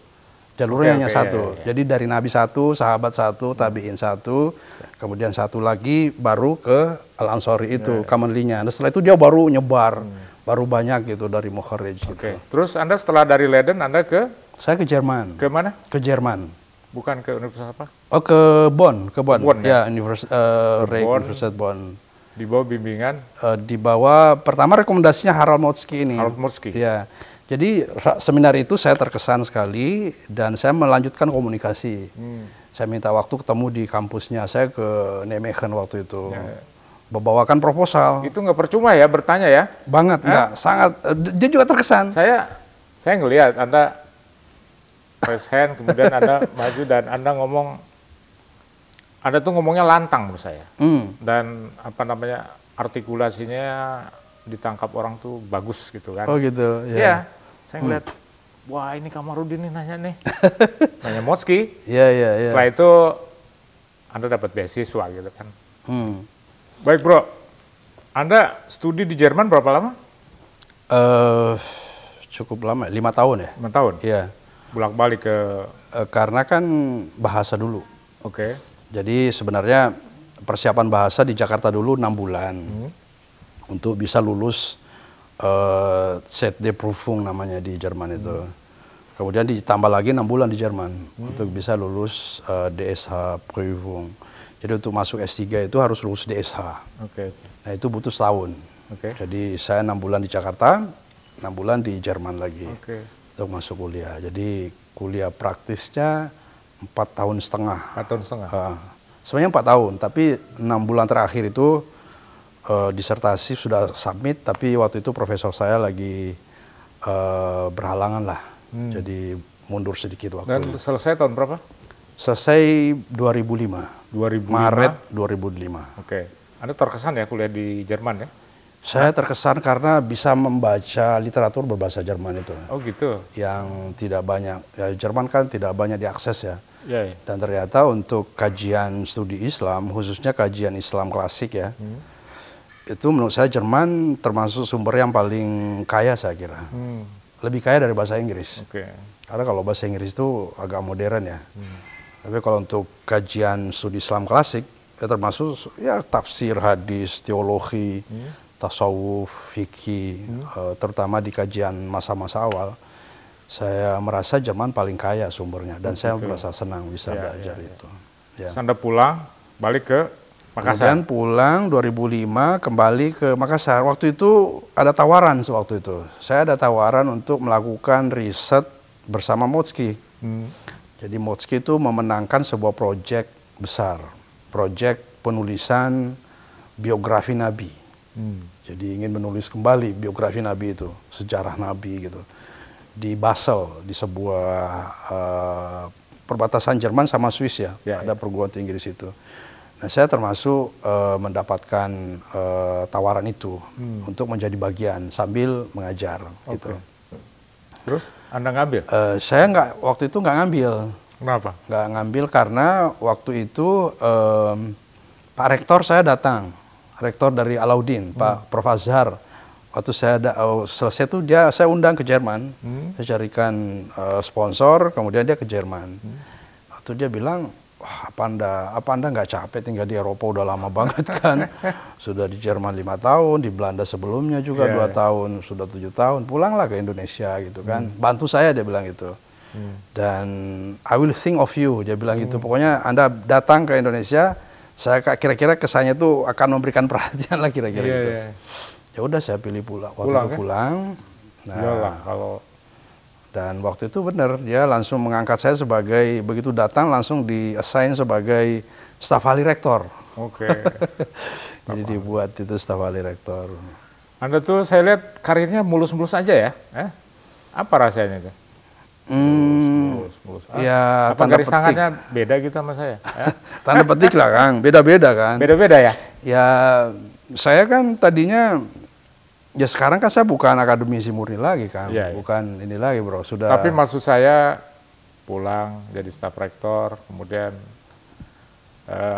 [SPEAKER 1] Jalurnya hanya satu. Iya. Jadi dari Nabi satu, sahabat satu, tabi'in satu, kemudian satu lagi baru ke Al-Ansori itu, Kamenlinya. Nah setelah itu dia baru nyebar, baru banyak gitu dari Mukharrij gitu.
[SPEAKER 2] Terus Anda setelah dari Leiden, Anda ke?
[SPEAKER 1] Saya ke Jerman.
[SPEAKER 2] Ke mana?
[SPEAKER 1] Ke Jerman.
[SPEAKER 2] Bukan ke universitas apa?
[SPEAKER 1] Oh ke Bonn,
[SPEAKER 2] Bonn
[SPEAKER 1] ya, Universitas Bonn.
[SPEAKER 2] Di bawah bimbingan?
[SPEAKER 1] Di bawah, pertama rekomendasinya Harald Motzki ini.
[SPEAKER 2] Harald Motzki?
[SPEAKER 1] Ya, jadi seminar itu saya terkesan sekali dan saya melanjutkan komunikasi. Saya minta waktu ketemu di kampusnya, saya ke Nijmegen waktu itu. Membawakan proposal.
[SPEAKER 2] Itu nggak percuma ya bertanya ya?
[SPEAKER 1] Banget, enggak, sangat, dia juga terkesan.
[SPEAKER 2] Saya ngelihat Anda raise hand, kemudian Anda maju dan Anda Anda tuh ngomongnya lantang menurut saya. Dan apa namanya, artikulasinya ditangkap orang tuh bagus gitu kan.
[SPEAKER 1] Oh gitu, ya.
[SPEAKER 2] Iya, saya ngeliat, wah ini Kamarudin nih nanya nih. Nanya Motzki.
[SPEAKER 1] Iya.
[SPEAKER 2] Setelah itu Anda dapat beasiswa gitu kan. Baik bro, Anda studi di Jerman berapa lama?
[SPEAKER 1] Cukup lama, 5 tahun ya.
[SPEAKER 2] 5 tahun?
[SPEAKER 1] Iya.
[SPEAKER 2] Bolak-balik ke...
[SPEAKER 1] Karena kan bahasa dulu.
[SPEAKER 2] Oke.
[SPEAKER 1] Jadi sebenarnya persiapan bahasa di Jakarta dulu 6 bulan. Untuk bisa lulus ZD-Prüfung namanya di Jerman itu. Kemudian ditambah lagi 6 bulan di Jerman. Untuk bisa lulus DSH-Prüfung. Jadi untuk masuk S3 itu harus lulus DSH. Nah itu butuh setahun. Jadi saya 6 bulan di Jakarta, 6 bulan di Jerman lagi. Untuk masuk kuliah. Jadi kuliah praktisnya 4 tahun setengah.
[SPEAKER 2] 4 tahun setengah?
[SPEAKER 1] Sebenarnya 4 tahun, tapi 6 bulan terakhir itu disertasi sudah submit, tapi waktu itu profesor saya lagi berhalangan lah. Jadi mundur sedikit waktu.
[SPEAKER 2] Dan selesai tahun berapa?
[SPEAKER 1] Selesai 2005. Maret 2005.
[SPEAKER 2] Oke. Anda terkesan ya kuliah di Jerman ya?
[SPEAKER 1] Saya terkesan karena bisa membaca literatur berbahasa Jerman itu.
[SPEAKER 2] Oh gitu.
[SPEAKER 1] Yang tidak banyak, ya Jerman kan tidak banyak diakses ya.
[SPEAKER 2] Ya.
[SPEAKER 1] Dan ternyata untuk kajian studi Islam, khususnya kajian Islam klasik ya, itu menurut saya Jerman termasuk sumber yang paling kaya saya kira. Lebih kaya dari bahasa Inggris. Karena kalau bahasa Inggris itu agak modern ya. Tapi kalau untuk kajian studi Islam klasik, ya termasuk ya tafsir, hadis, teologi, tasawuf, fikih, terutama di kajian masa-masa awal, saya merasa Jerman paling kaya sumbernya dan saya merasa senang bisa belajar itu.
[SPEAKER 2] Ya. Anda pulang, balik ke Makassar?
[SPEAKER 1] Kemudian pulang 2005 kembali ke Makassar. Waktu itu ada tawaran sewaktu itu. Saya ada tawaran untuk melakukan riset bersama Motzki. Jadi Motzki itu memenangkan sebuah proyek besar, proyek penulisan biografi Nabi. Jadi ingin menulis kembali biografi Nabi itu, sejarah Nabi gitu. Di Basel, di sebuah perbatasan Jerman sama Swiss ya, ada perguruan tinggi di situ. Nah saya termasuk mendapatkan tawaran itu untuk menjadi bagian sambil mengajar. Gitu.
[SPEAKER 2] Terus Anda ngambil?
[SPEAKER 1] Saya waktu itu nggak ngambil.
[SPEAKER 2] Kenapa?
[SPEAKER 1] Nggak ngambil karena waktu itu Pak Rektor saya datang. Rektor dari Alauddin, Pak Prof. Azhar. Waktu saya selesai itu saya undang ke Jerman. Saya carikan sponsor, kemudian dia ke Jerman. Waktu dia bilang, wah apa anda nggak capek tinggal di Eropa udah lama banget kan? Sudah di Jerman 5 tahun, di Belanda sebelumnya juga 2 tahun, sudah 7 tahun. Pulanglah ke Indonesia gitu kan. Bantu saya dia bilang gitu. Dan I will think of you, dia bilang gitu. Pokoknya Anda datang ke Indonesia, saya kira-kira kesannya tuh akan memberikan perhatian lah kira-kira gitu. Ya udah saya pilih pulang. Waktu itu pulang. Nah, dan waktu itu benar dia langsung mengangkat saya sebagai, begitu datang langsung di-assign sebagai staf ahli rektor. Jadi dibuat itu staf ahli rektor.
[SPEAKER 2] Anda tuh saya lihat karirnya mulus-mulus aja ya. Apa rasanya itu? Mulus.
[SPEAKER 1] Ya,
[SPEAKER 2] apa garis tangannya beda gitu sama saya?
[SPEAKER 1] Tanda petik lah Kang, beda-beda kan.
[SPEAKER 2] Beda-beda ya?
[SPEAKER 1] Ya, saya kan tadinya, ya sekarang kan saya bukan akademisi murni lagi kan, bukan ini lagi bro, sudah.
[SPEAKER 2] Tapi maksud saya pulang jadi staf rektor, kemudian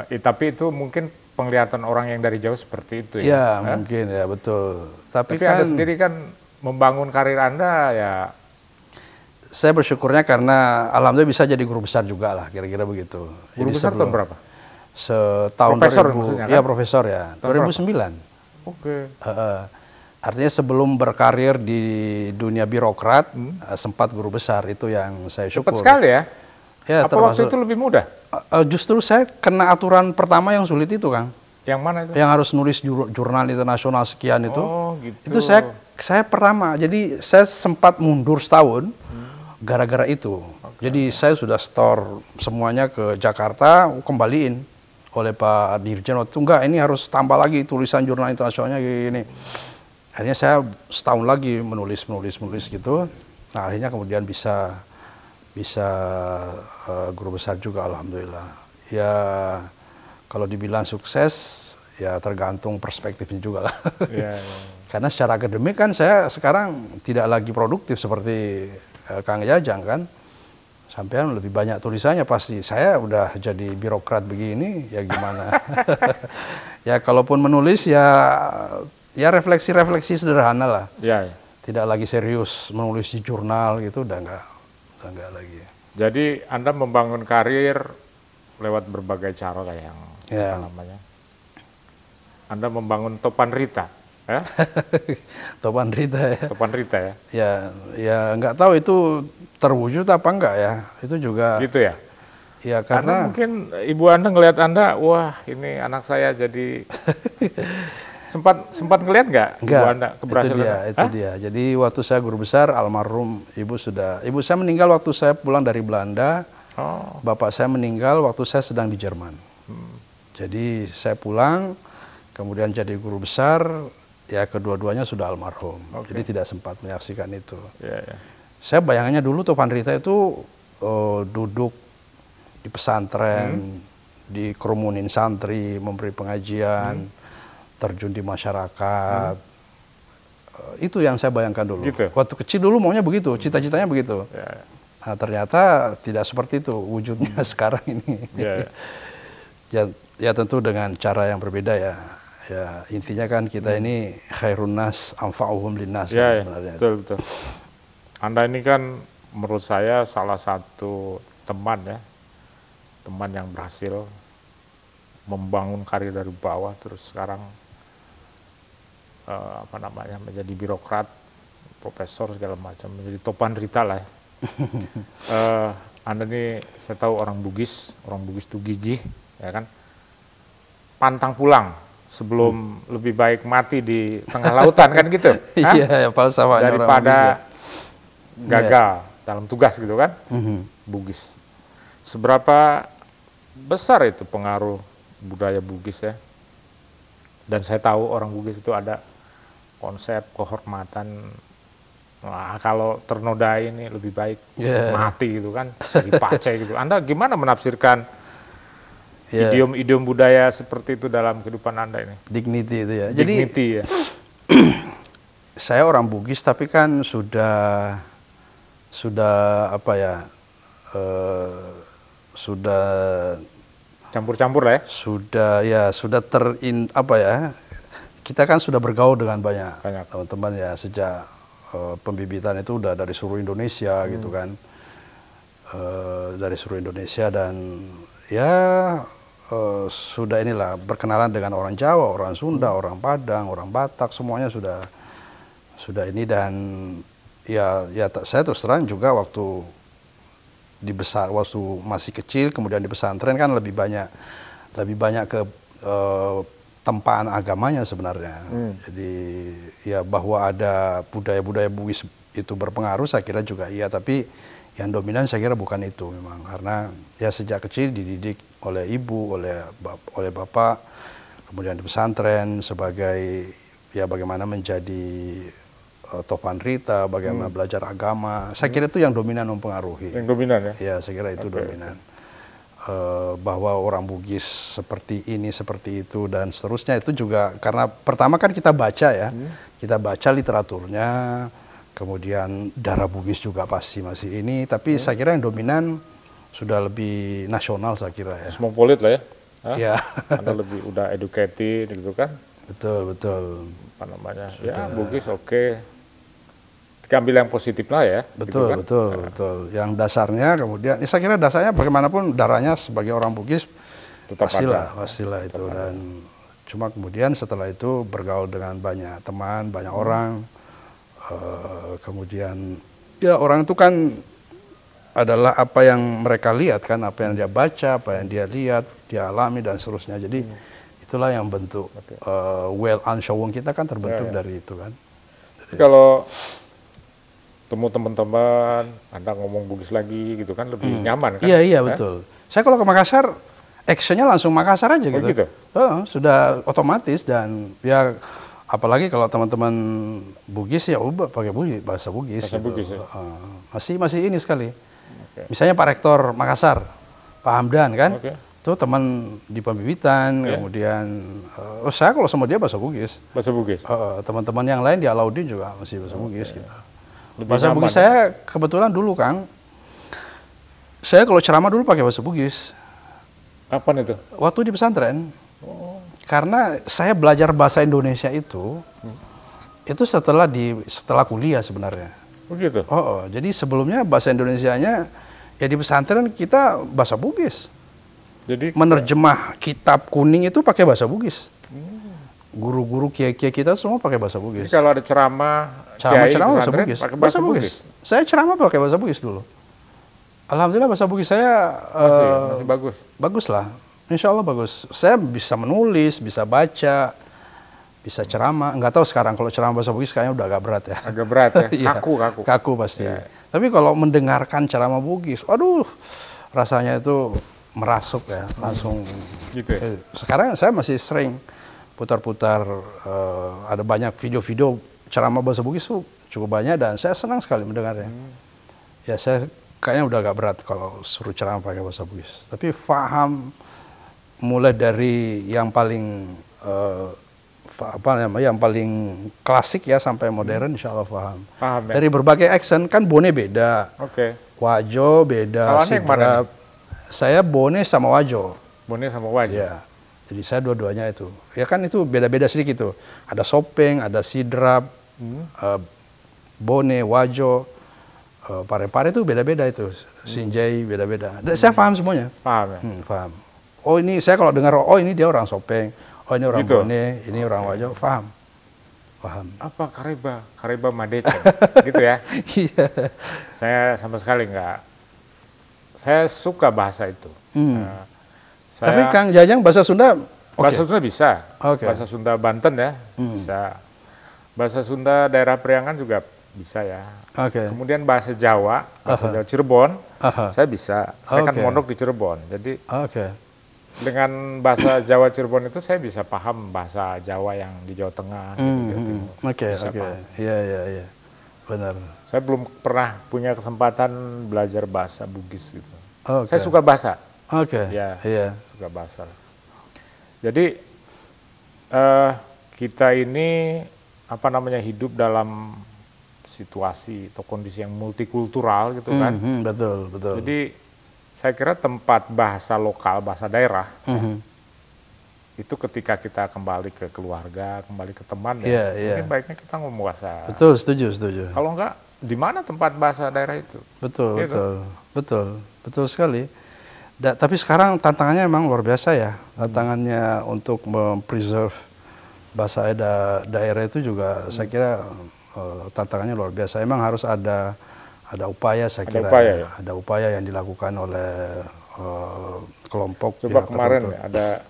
[SPEAKER 2] Tapi itu mungkin penglihatan orang yang dari jauh seperti itu
[SPEAKER 1] ya. Ya, mungkin ya, betul.
[SPEAKER 2] Tapi kan, Anda sendiri kan membangun karir Anda ya.
[SPEAKER 1] Saya bersyukurnya karena alhamdulillah bisa jadi guru besar juga lah, kira-kira begitu.
[SPEAKER 2] Guru besar tahun berapa?
[SPEAKER 1] Setahun
[SPEAKER 2] profesor
[SPEAKER 1] 2000,
[SPEAKER 2] maksudnya kan?
[SPEAKER 1] Ya profesor ya, tahun 2009.
[SPEAKER 2] Oke.
[SPEAKER 1] Artinya sebelum berkarir di dunia birokrat, sempat guru besar, itu yang saya syukur.
[SPEAKER 2] Cepat sekali ya?
[SPEAKER 1] Ya,
[SPEAKER 2] apa waktu itu lebih mudah?
[SPEAKER 1] Justru saya kena aturan pertama yang sulit itu, Kang.
[SPEAKER 2] Yang mana itu?
[SPEAKER 1] Yang harus nulis jurnal internasional sekian itu.
[SPEAKER 2] Oh, gitu.
[SPEAKER 1] Itu saya pertama, jadi saya sempat mundur setahun gara-gara itu. Okay. Jadi saya sudah store semuanya ke Jakarta, kembaliin oleh Pak Dirjen waktu itu, enggak, ini harus tambah lagi tulisan jurnal internasionalnya gini. Akhirnya saya setahun lagi menulis gitu. Nah, akhirnya kemudian bisa guru besar juga, alhamdulillah. Ya kalau dibilang sukses ya tergantung perspektifnya juga lah. Yeah. Karena secara akademik kan saya sekarang tidak lagi produktif seperti Kang Jajang kan. Sampean lebih banyak tulisannya pasti. Saya udah jadi birokrat begini, ya gimana. Ya kalaupun menulis ya refleksi-refleksi sederhana lah. Yeah. Tidak lagi serius menulis di jurnal gitu, udah enggak lagi.
[SPEAKER 2] Jadi Anda membangun karir lewat berbagai cara kayak yang apa namanya? Anda membangun Topan Rita, ya?
[SPEAKER 1] Topan Rita ya.
[SPEAKER 2] Topan Rita ya.
[SPEAKER 1] Ya nggak tahu itu terwujud apa enggak ya. Itu juga.
[SPEAKER 2] Gitu ya.
[SPEAKER 1] Ya karena
[SPEAKER 2] mungkin ibu Anda ngelihat Anda, wah ini anak saya jadi sempat ngelihat nggak ibu Anda keberhasilan?
[SPEAKER 1] Itu dia. Jadi waktu saya guru besar, almarhum ibu saya meninggal waktu saya pulang dari Belanda. Oh. Bapak saya meninggal waktu saya sedang di Jerman. Jadi saya pulang, kemudian jadi guru besar, ya kedua-duanya sudah almarhum. Okay. Jadi tidak sempat menyaksikan itu. Yeah. Saya bayangannya dulu Topan Rita itu duduk di pesantren, dikerumunin santri, memberi pengajian, terjun di masyarakat. Itu yang saya bayangkan dulu. Gitu. Waktu kecil dulu maunya begitu, cita-citanya begitu. Yeah. Nah, ternyata tidak seperti itu wujudnya sekarang ini. Yeah. Ya tentu dengan cara yang berbeda ya. Ya intinya kan kita ini khairun nas anfa'uhum linnas.
[SPEAKER 2] Ya, sebenarnya. Betul. Anda ini kan menurut saya salah satu teman yang berhasil membangun karir dari bawah, terus sekarang menjadi birokrat, profesor segala macam, menjadi Topan Rita lah. Anda ini saya tahu orang Bugis itu gigih, ya kan? Pantang pulang sebelum lebih baik mati di tengah lautan kan gitu.
[SPEAKER 1] Iya, falsafahnya
[SPEAKER 2] daripada gagal dalam tugas gitu kan. Bugis. Seberapa besar itu pengaruh budaya Bugis ya? Dan saya tahu orang Bugis itu ada konsep kehormatan. Nah, kalau ternodai ini lebih baik mati gitu kan, dipace gitu. Anda gimana menafsirkan idiom-idiom budaya seperti itu dalam kehidupan Anda ini?
[SPEAKER 1] Dignity itu ya.
[SPEAKER 2] Dignity ya.
[SPEAKER 1] Saya orang Bugis tapi kan sudah apa ya? Sudah
[SPEAKER 2] campur-campur lah ya.
[SPEAKER 1] Sudah kita kan sudah bergaul dengan banyak teman-teman ya sejak pembibitan itu udah dari seluruh Indonesia gitu kan. Dari seluruh Indonesia dan sudah inilah berkenalan dengan orang Jawa, orang Sunda, orang Padang, orang Batak, semuanya sudah ini. Dan saya terus terang juga waktu masih kecil, kemudian di pesantren kan lebih banyak ke tempaan agamanya sebenarnya. Jadi ya bahwa ada budaya-budaya Bugis itu berpengaruh, saya kira juga iya, tapi yang dominan saya kira bukan itu memang, karena ya sejak kecil dididik oleh ibu, oleh bapak, kemudian di pesantren sebagai ya bagaimana menjadi Topan Rita, bagaimana belajar agama. Saya kira itu yang dominan mempengaruhi.
[SPEAKER 2] Yang dominan ya?
[SPEAKER 1] Ya, saya kira itu dominan. Bahwa orang Bugis seperti ini, seperti itu, dan seterusnya itu juga karena pertama kan kita baca ya, kita baca literaturnya, kemudian darah Bugis juga pasti masih ini, tapi saya kira yang dominan sudah lebih nasional saya kira ya.
[SPEAKER 2] Kosmopolit lah ya?
[SPEAKER 1] Iya.
[SPEAKER 2] Anda lebih udah educated gitu kan.
[SPEAKER 1] Betul, betul.
[SPEAKER 2] Apa namanya, ya Bugis oke. Ambil yang positif lah ya.
[SPEAKER 1] Betul,
[SPEAKER 2] gitu kan?
[SPEAKER 1] betul, betul. Yang dasarnya kemudian, ya saya kira dasarnya bagaimanapun darahnya sebagai orang Bugis pastilah itu. Dan cuma kemudian setelah itu bergaul dengan banyak teman, banyak orang. Kemudian ya orang itu kan adalah apa yang mereka lihat kan, apa yang dia baca, apa yang dia lihat, dia alami dan seterusnya. Jadi itulah yang bentuk well anshawung kita kan terbentuk dari itu kan.
[SPEAKER 2] Jadi, kalau temu teman-teman, Anda ngomong Bugis lagi gitu kan lebih nyaman kan?
[SPEAKER 1] Iya, betul. Saya kalau ke Makassar, actionnya langsung Makassar aja gitu.
[SPEAKER 2] Gitu?
[SPEAKER 1] Sudah otomatis dan ya apalagi kalau teman-teman Bugis ya pakai bahasa Bugis.
[SPEAKER 2] Bahasa
[SPEAKER 1] gitu.
[SPEAKER 2] Bugis ya?
[SPEAKER 1] Masih ini sekali. Misalnya Pak Rektor Makassar, Pak Hamdan kan, itu teman di Pembibitan, kemudian saya kalau sama dia bahasa Bugis.
[SPEAKER 2] Bahasa Bugis?
[SPEAKER 1] Teman-teman yang lain di Alauddin juga masih bahasa Bugis gitu. Bahasa Bugis saya kebetulan dulu Kang, saya kalau ceramah dulu pakai bahasa Bugis.
[SPEAKER 2] Kapan itu?
[SPEAKER 1] Waktu di pesantren. Karena saya belajar bahasa Indonesia itu setelah kuliah sebenarnya.
[SPEAKER 2] Begitu?
[SPEAKER 1] Jadi sebelumnya bahasa Indonesianya ya di pesantren kita bahasa Bugis. Jadi menerjemah kitab kuning itu pakai bahasa Bugis. Guru-guru kiai-kiai kita semua pakai bahasa Bugis.
[SPEAKER 2] Jadi kalau ada ceramah
[SPEAKER 1] bahasa Bugis. Pakai bahasa Bugis. Saya ceramah pakai bahasa Bugis dulu. Alhamdulillah bahasa Bugis saya
[SPEAKER 2] masih bagus.
[SPEAKER 1] Bagus lah. Insya Allah bagus. Saya bisa menulis, bisa baca, bisa ceramah. Nggak tahu sekarang kalau ceramah bahasa Bugis kayaknya udah agak berat ya.
[SPEAKER 2] Agak berat ya.
[SPEAKER 1] Kaku pasti. Ya. Tapi kalau mendengarkan ceramah Bugis, waduh, rasanya itu merasuk ya, langsung.
[SPEAKER 2] Gitu ya?
[SPEAKER 1] Sekarang saya masih sering putar-putar, ada banyak video-video ceramah bahasa Bugis tuh cukup banyak dan saya senang sekali mendengarnya. Ya saya kayaknya udah agak berat kalau suruh ceramah pakai bahasa Bugis. Tapi paham mulai dari yang paling yang paling klasik ya sampai modern, insya Allah paham.
[SPEAKER 2] Ya?
[SPEAKER 1] Dari berbagai accent kan Bone beda, Wajo beda, Sidrap. Saya Bone sama Wajo.
[SPEAKER 2] Bone sama Wajo.
[SPEAKER 1] Ya. Jadi saya dua-duanya itu. Ya kan itu beda-beda sedikit tuh. Ada Sopeng, ada Sidrap, Bone, Wajo, Pare-Pare itu beda-beda itu. Sinjai beda-beda. Saya paham semuanya.
[SPEAKER 2] Paham ya?
[SPEAKER 1] Paham. Oh ini saya kalau dengar, oh ini dia orang Sopeng, oh ini orang gitu? Bone, ini orang Wajo, paham.
[SPEAKER 2] Apa Kareba Madece, gitu ya?
[SPEAKER 1] Iya.
[SPEAKER 2] Saya sama sekali enggak. Saya suka bahasa itu.
[SPEAKER 1] Tapi Kang Jajang bahasa Sunda?
[SPEAKER 2] Bahasa Sunda bisa. Bahasa Sunda Banten ya, bisa. Bahasa Sunda daerah Priangan juga bisa ya. Kemudian bahasa Jawa Cirebon, saya bisa. Saya kan mondok di Cirebon, jadi dengan bahasa Jawa Cirebon itu saya bisa paham bahasa Jawa yang di Jawa Tengah, Jawa Timur.
[SPEAKER 1] Iya, benar.
[SPEAKER 2] Saya belum pernah punya kesempatan belajar bahasa Bugis gitu. Saya suka bahasa. Suka bahasa. Jadi kita ini hidup dalam situasi atau kondisi yang multikultural gitu kan.
[SPEAKER 1] Betul.
[SPEAKER 2] Jadi saya kira tempat bahasa lokal, bahasa daerah, itu ketika kita kembali ke keluarga, kembali ke teman, mungkin baiknya kita ngomong bahasa.
[SPEAKER 1] Betul, setuju.
[SPEAKER 2] Kalau enggak, di mana tempat bahasa daerah itu?
[SPEAKER 1] Betul sekali. Tapi sekarang tantangannya memang luar biasa ya. Tantangannya untuk mempreserve bahasa daerah itu juga saya kira tantangannya luar biasa. Emang harus ada upaya, saya kira. Ada upaya yang dilakukan oleh kelompok.
[SPEAKER 2] Coba kemarin ada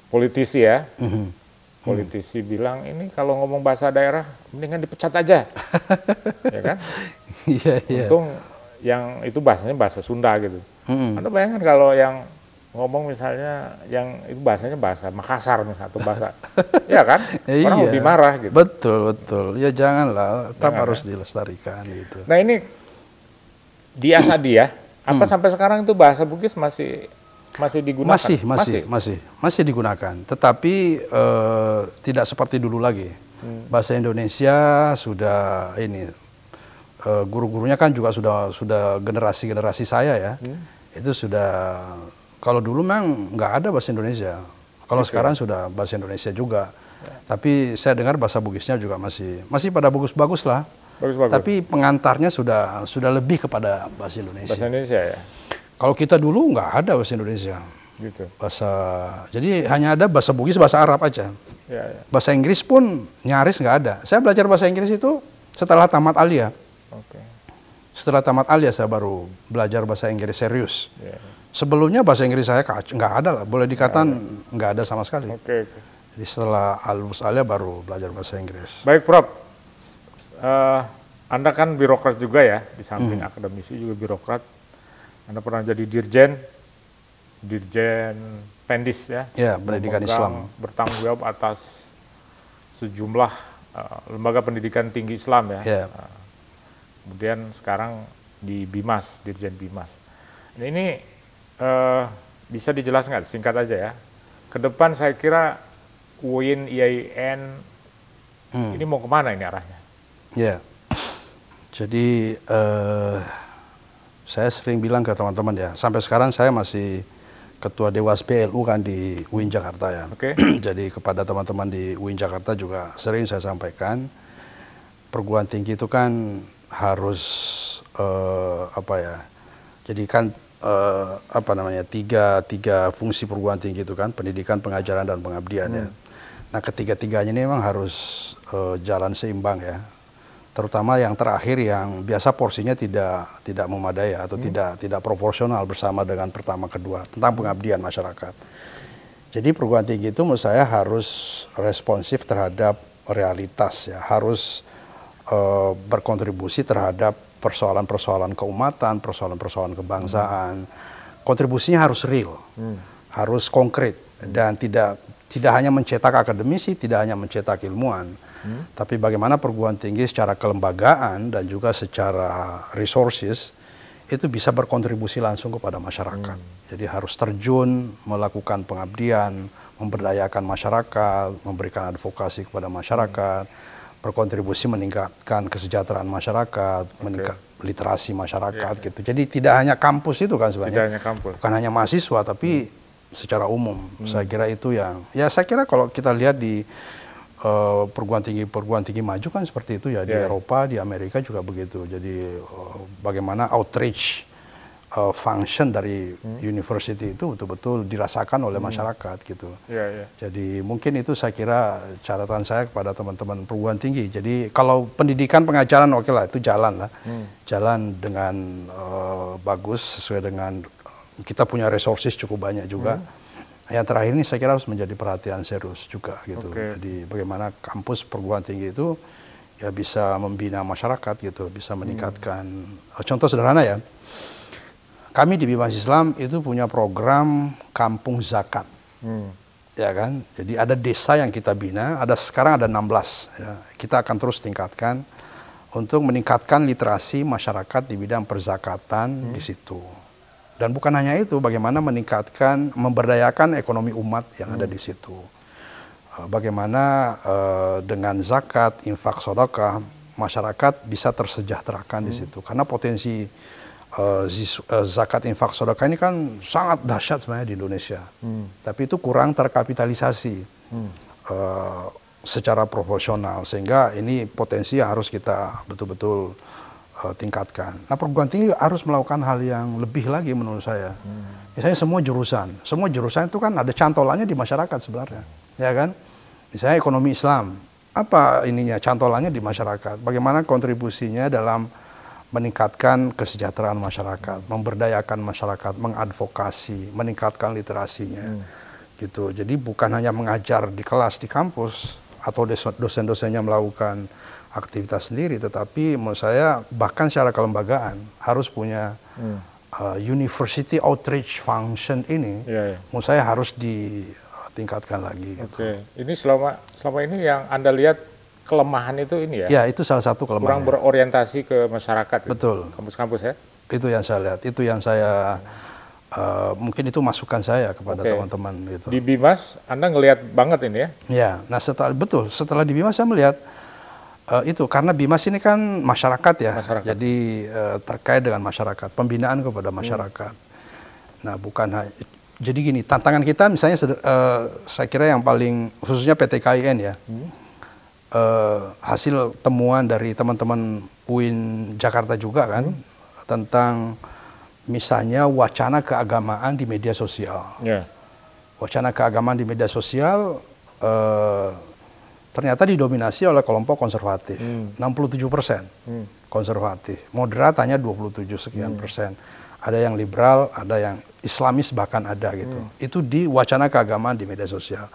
[SPEAKER 2] politisi ya, politisi bilang ini kalau ngomong bahasa daerah mendingan dipecat aja, ya kan? Untung yang itu bahasanya bahasa Sunda gitu. Anda bayangkan kalau yang ngomong misalnya yang itu bahasanya bahasa Makassar misalnya atau bahasa, ya kan? Orang lebih marah gitu.
[SPEAKER 1] Betul. Ya janganlah, tetap harus dilestarikan gitu.
[SPEAKER 2] Nah ini di Asadi ya, sampai sekarang itu bahasa Bugis masih digunakan?
[SPEAKER 1] Masih digunakan. Tetapi tidak seperti dulu lagi. Bahasa Indonesia sudah guru-gurunya kan juga sudah generasi saya ya. Itu sudah Kalau dulu memang nggak ada bahasa Indonesia. Kalau sekarang sudah bahasa Indonesia juga. Tapi saya dengar bahasa Bugisnya juga masih pada bagus-bagus lah.
[SPEAKER 2] Bagus-bagus.
[SPEAKER 1] Tapi pengantarnya sudah lebih kepada bahasa Indonesia.
[SPEAKER 2] Bahasa Indonesia ya.
[SPEAKER 1] Kalau kita dulu nggak ada bahasa Indonesia.
[SPEAKER 2] Gitu.
[SPEAKER 1] Jadi hanya ada bahasa Bugis, bahasa Arab aja.
[SPEAKER 2] Ya.
[SPEAKER 1] Bahasa Inggris pun nyaris nggak ada. Saya belajar bahasa Inggris itu setelah tamat Alia. Setelah tamat Alia saya baru belajar bahasa Inggris serius. Sebelumnya bahasa Inggris saya nggak ada lah, boleh dikatakan nggak ada sama sekali. Jadi setelah lulus Alia baru belajar bahasa Inggris.
[SPEAKER 2] Baik Prof, Anda kan birokrat juga ya, di samping akademisi juga birokrat. Anda pernah jadi Dirjen Pendis ya?
[SPEAKER 1] Ya, pendidikan Islam.
[SPEAKER 2] Bertanggung jawab atas sejumlah lembaga pendidikan tinggi Islam ya. Kemudian sekarang di Bimas, Dirjen Bimas. Ini bisa dijelaskan singkat aja ya. Ke depan saya kira UIN, IAIN ini mau kemana ini arahnya?
[SPEAKER 1] Ya, jadi saya sering bilang ke teman-teman ya, sampai sekarang saya masih Ketua Dewas PLU kan di UIN Jakarta ya. Jadi kepada teman-teman di UIN Jakarta juga sering saya sampaikan, perguruan tinggi itu kan harus jadi kan tiga fungsi perguruan tinggi itu kan, pendidikan, pengajaran, dan pengabdian ya. Nah, ketiga-tiganya ini memang harus jalan seimbang ya. Terutama yang terakhir yang biasa porsinya tidak memadai atau tidak proporsional bersama dengan pertama kedua, tentang pengabdian masyarakat. Jadi perguruan tinggi itu menurut saya harus responsif terhadap realitas ya, harus berkontribusi terhadap persoalan-persoalan keumatan, persoalan-persoalan kebangsaan. Kontribusinya harus real, harus konkret, dan tidak hanya mencetak akademisi, tidak hanya mencetak ilmuwan, tapi bagaimana perguruan tinggi secara kelembagaan dan juga secara resources itu bisa berkontribusi langsung kepada masyarakat. Jadi harus terjun, melakukan pengabdian, memberdayakan masyarakat, memberikan advokasi kepada masyarakat, berkontribusi meningkatkan kesejahteraan masyarakat, meningkat literasi masyarakat gitu. Jadi tidak hanya kampus itu kan sebenarnya.
[SPEAKER 2] Tidak hanya kampus.
[SPEAKER 1] Bukan hanya mahasiswa tapi secara umum. Saya kira itu yang saya kira kalau kita lihat di perguruan tinggi maju kan seperti itu ya, di Eropa, di Amerika juga begitu. Jadi bagaimana outreach function dari university itu betul-betul dirasakan oleh masyarakat gitu. Jadi mungkin itu saya kira catatan saya kepada teman-teman perguruan tinggi. Jadi kalau pendidikan pengajaran oke lah, itu jalan lah, jalan dengan bagus sesuai dengan kita punya resources cukup banyak juga. Yang terakhir ini saya kira harus menjadi perhatian serius juga gitu. Jadi bagaimana kampus perguruan tinggi itu ya bisa membina masyarakat gitu, bisa meningkatkan. Contoh sederhana ya. Kami di Bimas Islam itu punya program kampung zakat, ya kan. Jadi ada desa yang kita bina, sekarang ada 16. Ya. Kita akan terus tingkatkan untuk meningkatkan literasi masyarakat di bidang perzakatan di situ. Dan bukan hanya itu, bagaimana meningkatkan, memberdayakan ekonomi umat yang ada di situ. Bagaimana dengan zakat, infak, sedekah, masyarakat bisa tersejahterakan di situ. Karena potensi zakat, infak, sedekah ini kan sangat dahsyat sebenarnya di Indonesia. Tapi itu kurang terkapitalisasi secara proporsional, sehingga ini potensi yang harus kita betul-betul tingkatkan. Nah, perguruan tinggi harus melakukan hal yang lebih lagi menurut saya. Misalnya semua jurusan itu kan ada cantolannya di masyarakat sebenarnya, ya kan? Misalnya ekonomi Islam, apa ininya cantolannya di masyarakat? Bagaimana kontribusinya dalam meningkatkan kesejahteraan masyarakat, memberdayakan masyarakat, mengadvokasi, meningkatkan literasinya, gitu. Jadi bukan hanya mengajar di kelas, di kampus, atau dosen-dosennya melakukan aktivitas sendiri, tetapi menurut saya bahkan secara kelembagaan harus punya university outreach function ini, menurut saya harus ditingkatkan lagi. Gitu.
[SPEAKER 2] Ini selama ini yang Anda lihat kelemahan itu ini ya?
[SPEAKER 1] Ya, itu salah satu kelemahan.
[SPEAKER 2] Kurang berorientasi ke masyarakat.
[SPEAKER 1] Betul.
[SPEAKER 2] Kampus-kampus ya?
[SPEAKER 1] Itu yang saya lihat, itu yang saya mungkin itu masukan saya kepada teman-teman gitu.
[SPEAKER 2] Di Bimas Anda ngelihat banget ini ya?
[SPEAKER 1] Ya, nah setelah di Bimas saya melihat itu karena Bimas ini kan masyarakat ya, jadi terkait dengan masyarakat, pembinaan kepada masyarakat. Nah, bukan hanya Jadi gini, tantangan kita misalnya saya kira yang paling khususnya PT KIN ya, hasil temuan dari teman-teman UIN Jakarta juga kan, tentang misalnya wacana keagamaan di media sosial. Wacana keagamaan di media sosial ternyata didominasi oleh kelompok konservatif, 67% konservatif, moderat hanya 27 sekian persen. Ada yang liberal, ada yang Islamis bahkan ada gitu. Itu di wacana keagamaan di media sosial.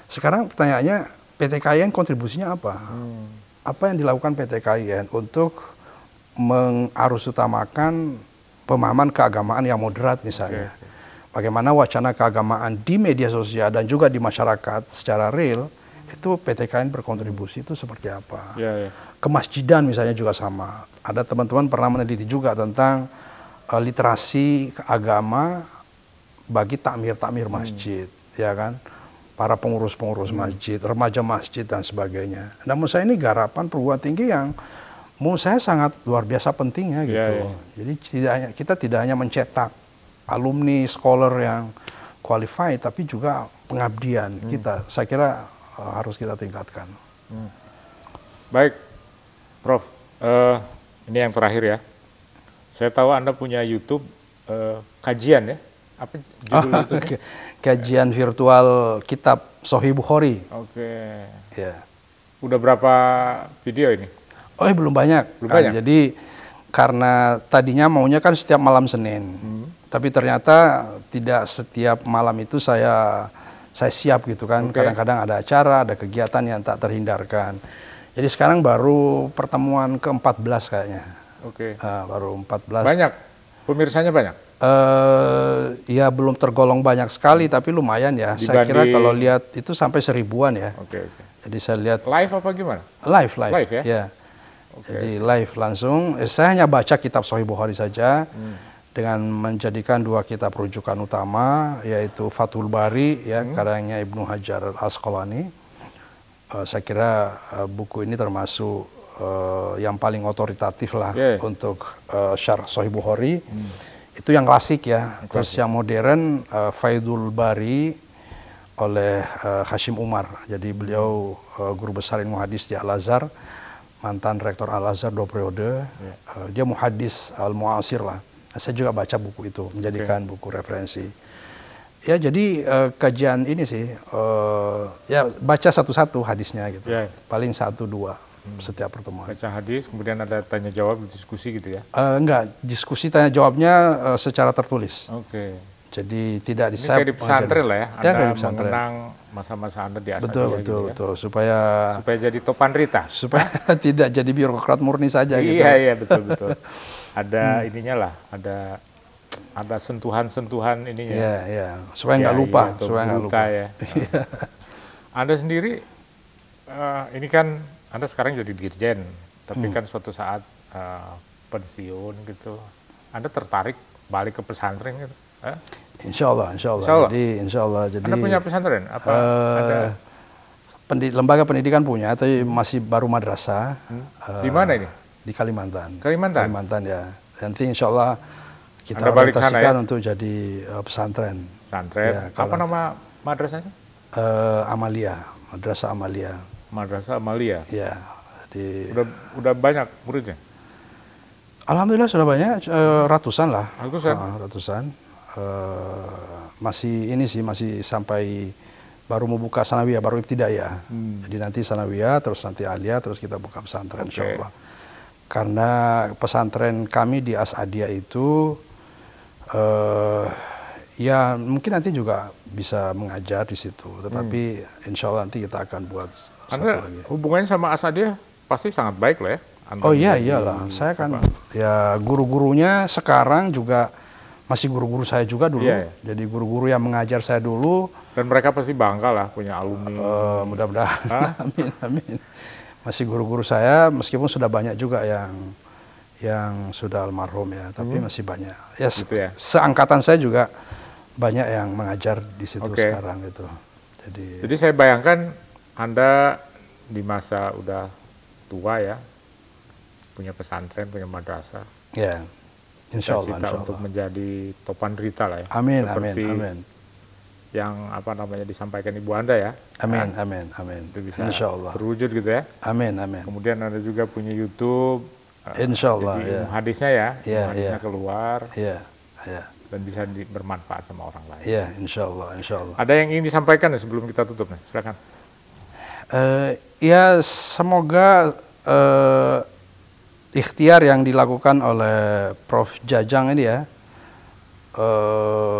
[SPEAKER 1] Sekarang pertanyaannya, PT KIN kontribusinya apa? Apa yang dilakukan PT KIN untuk mengarusutamakan pemahaman keagamaan yang moderat misalnya? Bagaimana wacana keagamaan di media sosial dan juga di masyarakat secara real, itu PT KIN berkontribusi itu seperti apa? Kemasjidan misalnya juga sama. Ada teman-teman pernah meneliti juga tentang literasi agama bagi takmir masjid, ya kan, para pengurus masjid, remaja masjid dan sebagainya. Namun saya ini garapan perguruan tinggi yang menurut saya sangat luar biasa pentingnya gitu. Jadi kita tidak hanya mencetak alumni, scholar yang qualified, tapi juga pengabdian kita. Saya kira harus kita tingkatkan.
[SPEAKER 2] Baik, Prof. Ini yang terakhir ya. Saya tahu Anda punya YouTube kajian ya, apa judul itu?
[SPEAKER 1] Kajian virtual kitab Sahih Bukhari. Ya.
[SPEAKER 2] Udah berapa video ini?
[SPEAKER 1] Oh, belum banyak. Jadi karena tadinya maunya kan setiap malam Senin, tapi ternyata tidak setiap malam itu saya siap gitu kan. Kadang-kadang ada acara, ada kegiatan yang tak terhindarkan. Jadi sekarang baru pertemuan ke-14 kayaknya. Baru 14.
[SPEAKER 2] Banyak? Pemirsanya banyak?
[SPEAKER 1] Ya belum tergolong banyak sekali, tapi lumayan ya. Saya kira kalau lihat itu sampai 1000-an ya. Jadi saya lihat.
[SPEAKER 2] Live apa gimana?
[SPEAKER 1] Live
[SPEAKER 2] ya?
[SPEAKER 1] Jadi live langsung. Saya hanya baca kitab Sahih Bukhari saja, dengan menjadikan 2 kitab rujukan utama, yaitu Fathul Bari, ya, karangannya Ibnu Hajar Al-Asqalani. Saya kira buku ini termasuk yang paling otoritatif lah untuk syarh Sahih Bukhari. Itu yang klasik ya. Terus yang modern Faidul Bari oleh Hashim Umar. Jadi beliau guru besar ilmu hadis di Al-Azhar, mantan rektor Al-Azhar 2 periode. Dia muhaddis al-mu'asir lah. Saya juga baca buku itu, menjadikan buku referensi. Ya jadi kajian ini sih, ya baca satu-satu hadisnya gitu. Paling 1-2. Setiap pertemuan.
[SPEAKER 2] Baca hadis, kemudian ada tanya jawab, diskusi gitu ya?
[SPEAKER 1] Enggak, diskusi tanya jawabnya secara tertulis. Jadi tidak
[SPEAKER 2] Ini kayak di pesantren lah ya, Anda mengenang masa-masa Anda di Asadiah
[SPEAKER 1] betul, supaya
[SPEAKER 2] jadi topan rita.
[SPEAKER 1] Supaya tidak jadi birokrat murni saja gitu.
[SPEAKER 2] Iya, betul. Ada ininya lah, ada sentuhan-sentuhan ininya.
[SPEAKER 1] Iya, supaya nggak lupa, supaya nggak lupa.
[SPEAKER 2] Ya. Anda sendiri, ini kan Anda sekarang jadi dirjen, tapi kan suatu saat pensiun gitu. Anda tertarik balik ke pesantren gitu?
[SPEAKER 1] Insya Allah. Jadi
[SPEAKER 2] Anda punya pesantren? Apa ada?
[SPEAKER 1] Lembaga pendidikan punya, tapi masih baru madrasah.
[SPEAKER 2] Di mana ini?
[SPEAKER 1] Di Kalimantan.
[SPEAKER 2] Kalimantan
[SPEAKER 1] Ya. Nanti insya Allah kita
[SPEAKER 2] ya?
[SPEAKER 1] orientasikan untuk jadi pesantren.
[SPEAKER 2] Ya, apa nama madrasahnya?
[SPEAKER 1] Amalia, Madrasah Amalia.
[SPEAKER 2] Madrasah Amalia.
[SPEAKER 1] Ya.
[SPEAKER 2] Udah banyak muridnya?
[SPEAKER 1] Alhamdulillah sudah banyak, ratusan lah.
[SPEAKER 2] Ratusan?
[SPEAKER 1] Masih sampai baru mau buka sanawiyah, baru ibtidaiyah. Jadi nanti sanawiyah, terus nanti aliyah, terus kita buka pesantren insya Allah. Karena pesantren kami di Asadiah itu, ya mungkin nanti juga bisa mengajar di situ. Tetapi insya Allah nanti kita akan buat satu lagi.
[SPEAKER 2] Hubungannya sama Asadiah pasti sangat baik lah ya?
[SPEAKER 1] Iyalah. Saya kan ya guru-gurunya sekarang juga masih guru-guru saya juga dulu. Jadi guru-guru yang mengajar saya dulu.
[SPEAKER 2] Dan mereka pasti bangga lah punya alumni.
[SPEAKER 1] Mudah-mudahan. Amin. Masih guru-guru saya, meskipun sudah banyak juga yang sudah almarhum ya, tapi masih banyak. Ya, gitu ya? Seangkatan saya juga banyak yang mengajar di situ sekarang gitu.
[SPEAKER 2] Jadi saya bayangkan Anda di masa udah tua ya, punya pesantren, punya madrasah.
[SPEAKER 1] Ya, insya Allah.
[SPEAKER 2] Untuk menjadi topan rita lah ya.
[SPEAKER 1] Amin.
[SPEAKER 2] yang disampaikan Ibu Anda ya.
[SPEAKER 1] Amin, amin, amin.
[SPEAKER 2] Itu bisa
[SPEAKER 1] Insyaallah
[SPEAKER 2] terwujud gitu ya.
[SPEAKER 1] Amin, amin.
[SPEAKER 2] Kemudian Anda juga punya YouTube.
[SPEAKER 1] Insyaallah.
[SPEAKER 2] Jadi ilmu hadisnya ya, ilmu hadisnya keluar.
[SPEAKER 1] Iya, iya.
[SPEAKER 2] Dan bisa bermanfaat sama orang lain.
[SPEAKER 1] Iya, insyaallah, insyaallah.
[SPEAKER 2] Ada yang ingin disampaikan nih sebelum kita tutup nih, silakan.
[SPEAKER 1] Ya semoga ikhtiar yang dilakukan oleh Prof. Jajang ini ya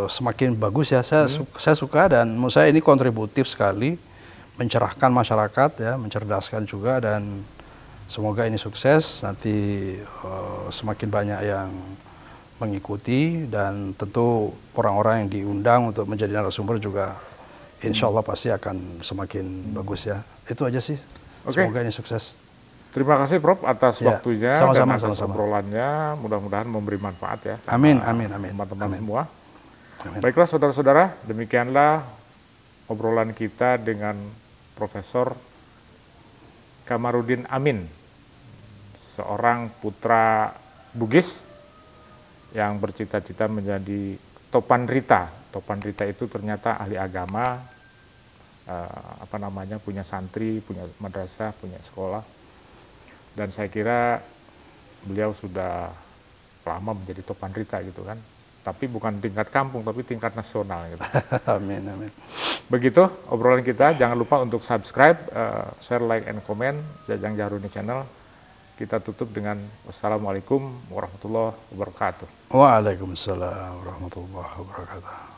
[SPEAKER 1] semakin bagus ya. Saya suka dan menurut saya ini kontributif sekali, mencerahkan masyarakat ya, mencerdaskan juga, dan semoga ini sukses, nanti semakin banyak yang mengikuti, dan tentu orang-orang yang diundang untuk menjadi narasumber juga insya Allah pasti akan semakin bagus ya. Itu aja sih. Semoga ini sukses.
[SPEAKER 2] Terima kasih Prof atas waktunya dan atas
[SPEAKER 1] sama-sama.
[SPEAKER 2] obrolannya. Mudah-mudahan memberi manfaat ya.
[SPEAKER 1] Amin, amin, amin.
[SPEAKER 2] Teman-teman semua. Amin. Baiklah saudara-saudara, demikianlah obrolan kita dengan Profesor Kamarudin Amin, seorang putra Bugis yang bercita-cita menjadi Topan Rita. Topan Rita itu ternyata ahli agama, punya santri, punya madrasah, punya sekolah. Dan saya kira beliau sudah lama menjadi Topan Rita gitu kan. Tapi bukan tingkat kampung, tapi tingkat nasional gitu.
[SPEAKER 1] Amin, amin.
[SPEAKER 2] Begitu obrolan kita. Jangan lupa untuk subscribe, share, like, and comment Jajang Jahruni Channel. Kita tutup dengan wassalamualaikum warahmatullahi wabarakatuh.
[SPEAKER 1] Waalaikumsalam warahmatullahi wabarakatuh.